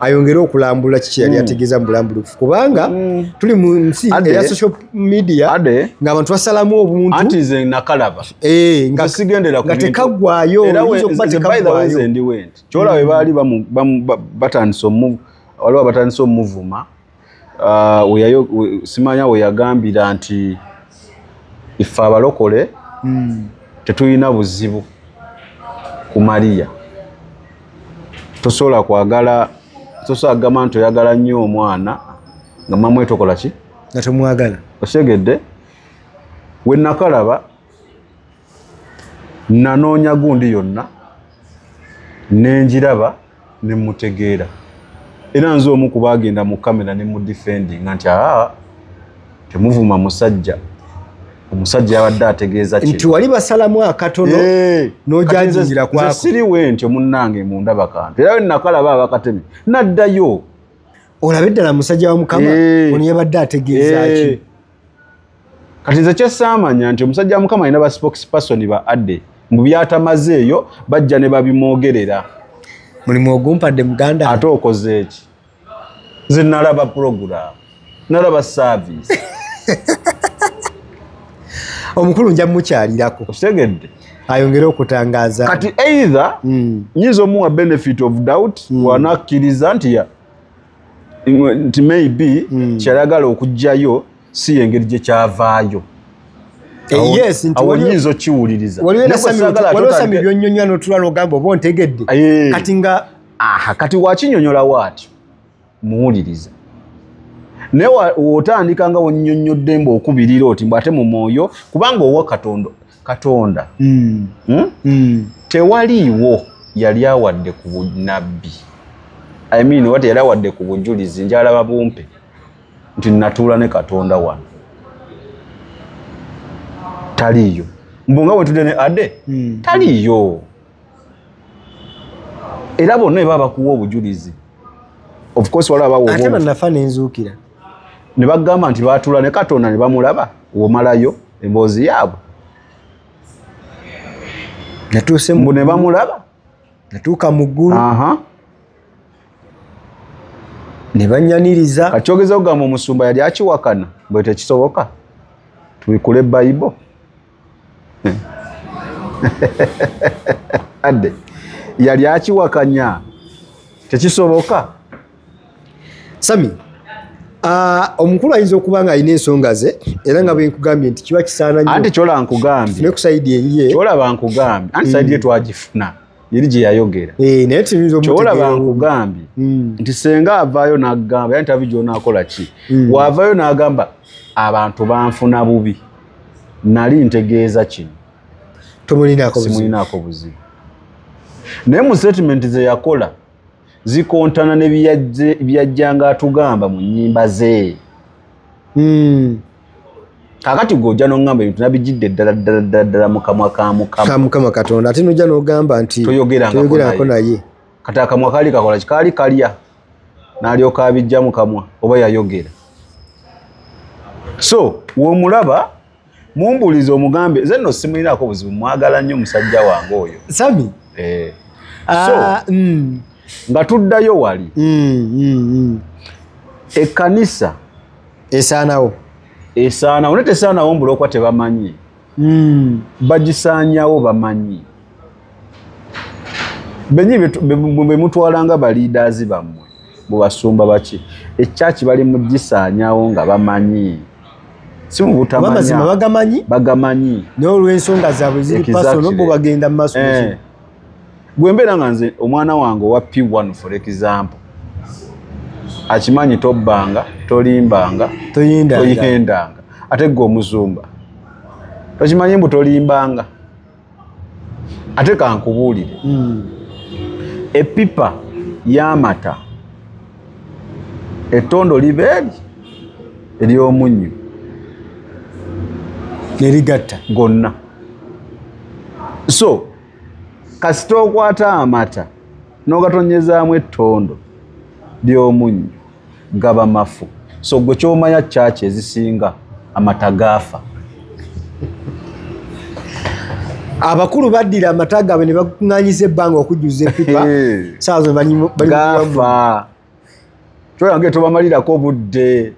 ayongere okulambula kiki yali ategeeza mu bulambulukufu kubanga tuli mu nsi eya social media ng'abantu basalamu obuntu anti nze nakalaba nga tekaggwayo kyola we baali waliwo batandise omuvuma simanya we yagambira nti ife abalokole tetulina buzibu ku Mariya tosobola kwagala tosobola kugamba nti oyagala nnyo omwana nga mama we tokola ki nga tomwagala osegedde we nakalaba nanoonya gundi yonna nenjiraba ne mutegeera era nze omu kuba agenda mu kamera ne mu defending nti temuvuma musajja omusajja yabadde ategeeza ki nti wali basalamu akatono n'ojanjingira kwako siriwe nti omunnange mundaba kantu era we nakalaba abakatemi naddayo olabe ddala musajja wa Mukama ono yabadde ategeeza ki kati nze kyesaamanya nti omusajja wa Mukama alina ba spokesperson ba adde mu byatamaze eyo bajja ne babimwogerera mulimu ogumpadde muganda ate okoze eki nze nalaba program nalaba service omukulu nja mukyalirako osegedde ayongere okutangaaza kati either nyiza omuwa benefit of doubt wanakkiriza nti maybe kyayagala okujjayo si engeri gye kyavaayo yes nti awonyiza okiwuliriza waliwo Sami byonnyonnyola n'otulwa n'ogamba oba ontegedde kati nga kati wakinyonyola waatyo muwuliriza naye wotandika nga wonnyonnyodde mbu okubirira oti mbw ate mu mwoyo kubanga owa Katonda tewaliiwo yali awadde ku bunabbi wati yali awadde ku bujulizi njalaba bumpe nti natuula ne Katonda wano taliiyo mbunga wetudde ne adde taliiyo era bonna eba bakuwa obujulizi of course ate banafa nenzuukira ne bagamba nti baatuula ne Katonda ne bamulaba womalayo emboozi yaabwe natuuse mbu ne bamulaba natuuka mu ggulu ne bannyaniriza kakyogeza okugamba omusumba yali akiwakana bwe tekisoboka tubikule Bayibolo adde yali akiwakanya tekisoboka Sami Omukulu ayinza okuba nga alina ensonga ze era nga bwe nkugambye nti kiba kisaana nnyo. Anti kyola nkugambye. Ne ku sayidi eyiye. Kyolaba nkugambye. Anti sayidi ye twagifuna. Yeri gye yayogera. Naye tuyinza omutegeera. Kyolaba nkugambye. Nti senga avaayo n'agamba yanti avi gy'onaakola ki. Wavaayo n'agamba abantu banfuna bubi. Nali ntegeeza kino. Simulinaako buzibu. Naye mu statement ze yakola zikontana ne byajjanga atugamba mu nnyimba ze. Kakati gojja n'ongamba ebintu nabijjidde ddala mu kamwa ka Mukama Katonda ate nojja n'ogamba nti toyogerangako naye. Kati akamwa kaali kakola kikaali kalya n'alyoka abijja mu kamwa oba yayogera. So w'omulaba mumbulize omugambe nze nno simulinaako buzibu mwagala nnyo musajja wange oyo. Sami. Nga tuddayo wali. Ekkanisa esaanawo. Ne tesaanawo mbulokwa tebamanyi. Bagisaanyawo bamanyi. Benyi bwe mutwalanga ba leaders bammwe mu basumba baki. Ekyaki bali mu gisaanyawo nga bamanyi. Si mu butamanya. Bagamanyi. N'olw'ensonga zaabwe ziri personal bo bagenda mu maaso. Gwe mbeera nga nze omwana wange owa P1 for example. Akimanyi tobbanga, tolimbanga, toyendanga. Ate gwe omuzumba. Tokimanyi mbu tolimbanga. Ate kankubuulire. Epipa y'amata ettondo libeeri ery'omunnyo nerigatta gonna. So kasita okwata amata n'ogatonyezaamu ettondo ly'omunnyo gaba mafu. So gwe kyomanya kyaki ezisinga amata gaafa. Abakulu baddira amata gaabwe ne bakuŋŋaanyiza ebbanga okujjuza epipa saazo gaafa. Kyoyange tobamalirako budde.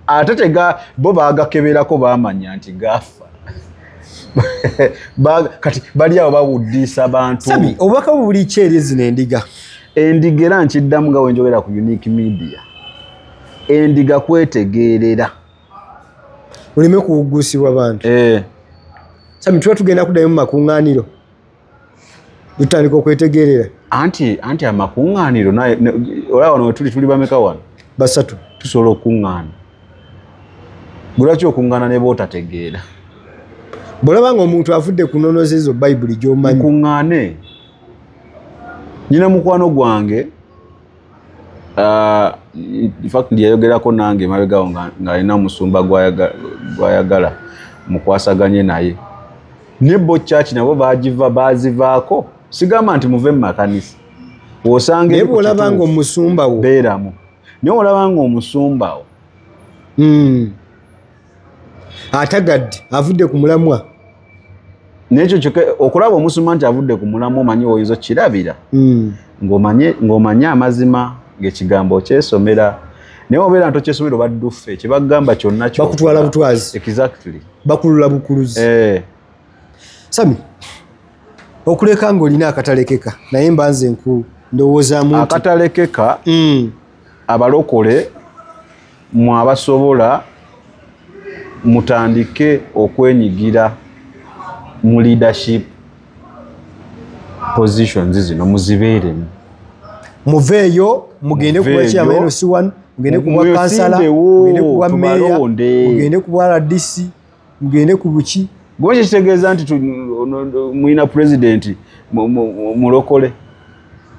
Ate bo baagakeberako baamanya nti gaafa. Kati bali awo bawuddiisa bantu. Sami obubaka buli ki eri zino endiga? Endiga era nkiddamu nga bwe njogera ku Unique Media. Endiga kwetegeerera. Oleme kuwugguusibwa bantu. Sami tuba tugenda kuddayo mu makuŋŋaaniro. Tutandika okwetegeerera. Anti amakuŋŋaaniro olaba wano we tuli bameka wano? 3. Tusobola okuŋŋaana. Lwaki okuŋŋaana ne bootategeera? Bw'olaba ng'omuntu avudde ku nnonozi ezo Bayibuli gy'omanyi. Mukuŋŋaane. Nyina mukwano gwange in fact ndiyayogerako nange mabegawo ng'alina omusumba gwayagala mukwasaganye naye. Ne bo church nabo bazivaako. Sigamba nti muve mu makanisa. Osanga naye bw'olaba ng'omusumba wo beeramu. Naye olaba ng'omusumba wo atagadde avudde ku mulamwa. Nekyo okulaba omusumba nti avudde ku mulamwa omanyi oyinza kirabira. Ng'omanye amazima ng'ekigambo kyesomera. Naye obeera nti okyesomera obaddufe kyebagamba kyonna kyo. Bakutwala butwazi. Exactly. Bakulula bukuluzi. Sami. Okuleka ng'olina akatalekeka naye mbanze ndowoozaamu nti akatalekeka abalokole mu abasobola mutandike okwenyigira mu leadership positions zino muzibeeremu. Muveeyo mugende ku bwa chairman C1, mugende ku bwa kansala, mugende ku bwa meya, mugende ku bwa RDC, mugende ku buki. Gwe kitegeeza nti mwina president mulokole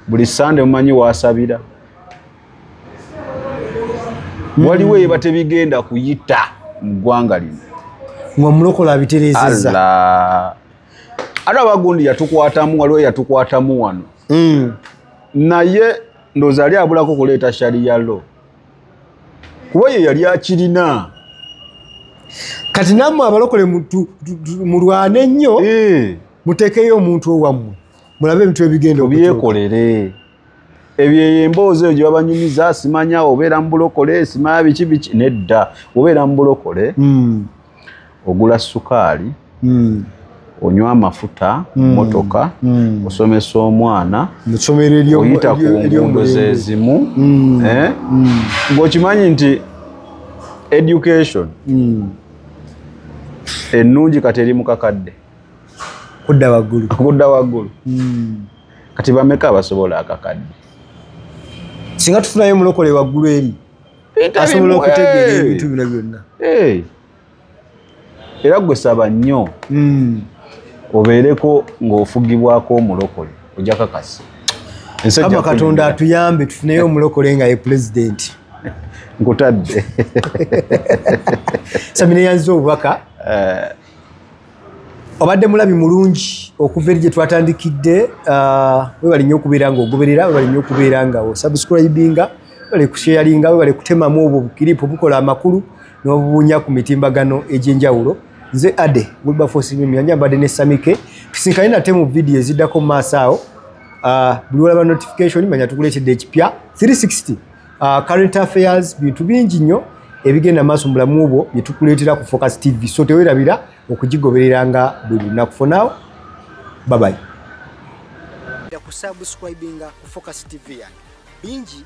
buli Sunday mumanyi wasabira. Waliwo eba tebigenda kuyita mu ggwanga lino. Mulokole abitereezezza. Ate abagundi yatukwatamu waliwo yatukwatamu wano. Naye ndowooza ali abulako kuleeta sharia law. Kuba ye yali akirina. Kati nammwe abalokole mulwane ennyo muteekeyo omuntu owammwe mulabe ebintu ebigenda obyekolere. Ebyo emboozi eyo gye babanyumiza simanya obeera mu bulokole simanya biki nedda. Obeera mu bulokole ogula sukaali onywa amafuta motoka osomesa omwana oyita ku nguudo zezimu ng'okimanyi nti education ennungi kati eri mu kakadde kudda waggulu kati bameka abasobola akakadde singa tufunayo mulokole waggulu eri asobola okutegeera ebintu bino byonna era gwe saba nnyo obeereko ng'ofugibwako omulokole ojja kakasi kama Katonda atuyambe tufuneyo omulokole nga ye pulezidenti nkutadde Samine yanze obubaka obadde mulabi mulungi okuva eri gye twatandikidde webali nnyo okubeera ng'ogoberera webali nnyo okubeera nga osubscribinga webali kusharinga webali kutemamu obwo bukiripu bukola amakulu n'obubuunya ku mitimbagano egy'enjawulo nze Ade Wilberforce Mumyanja mbadde ne Samike tusinkane nate mu vidiyo eziddako mu maaso awo buli olaba notification manya tukuleetedde ekipya 360 current affairs bintu bingi nnyo ebigenda maaso mu bulamu bwo bye tukuleetera ku Focus TV so teweerabira okugigobereranga buli lunaku for now bye bye ku subscribinga ku Focus TV yange bingi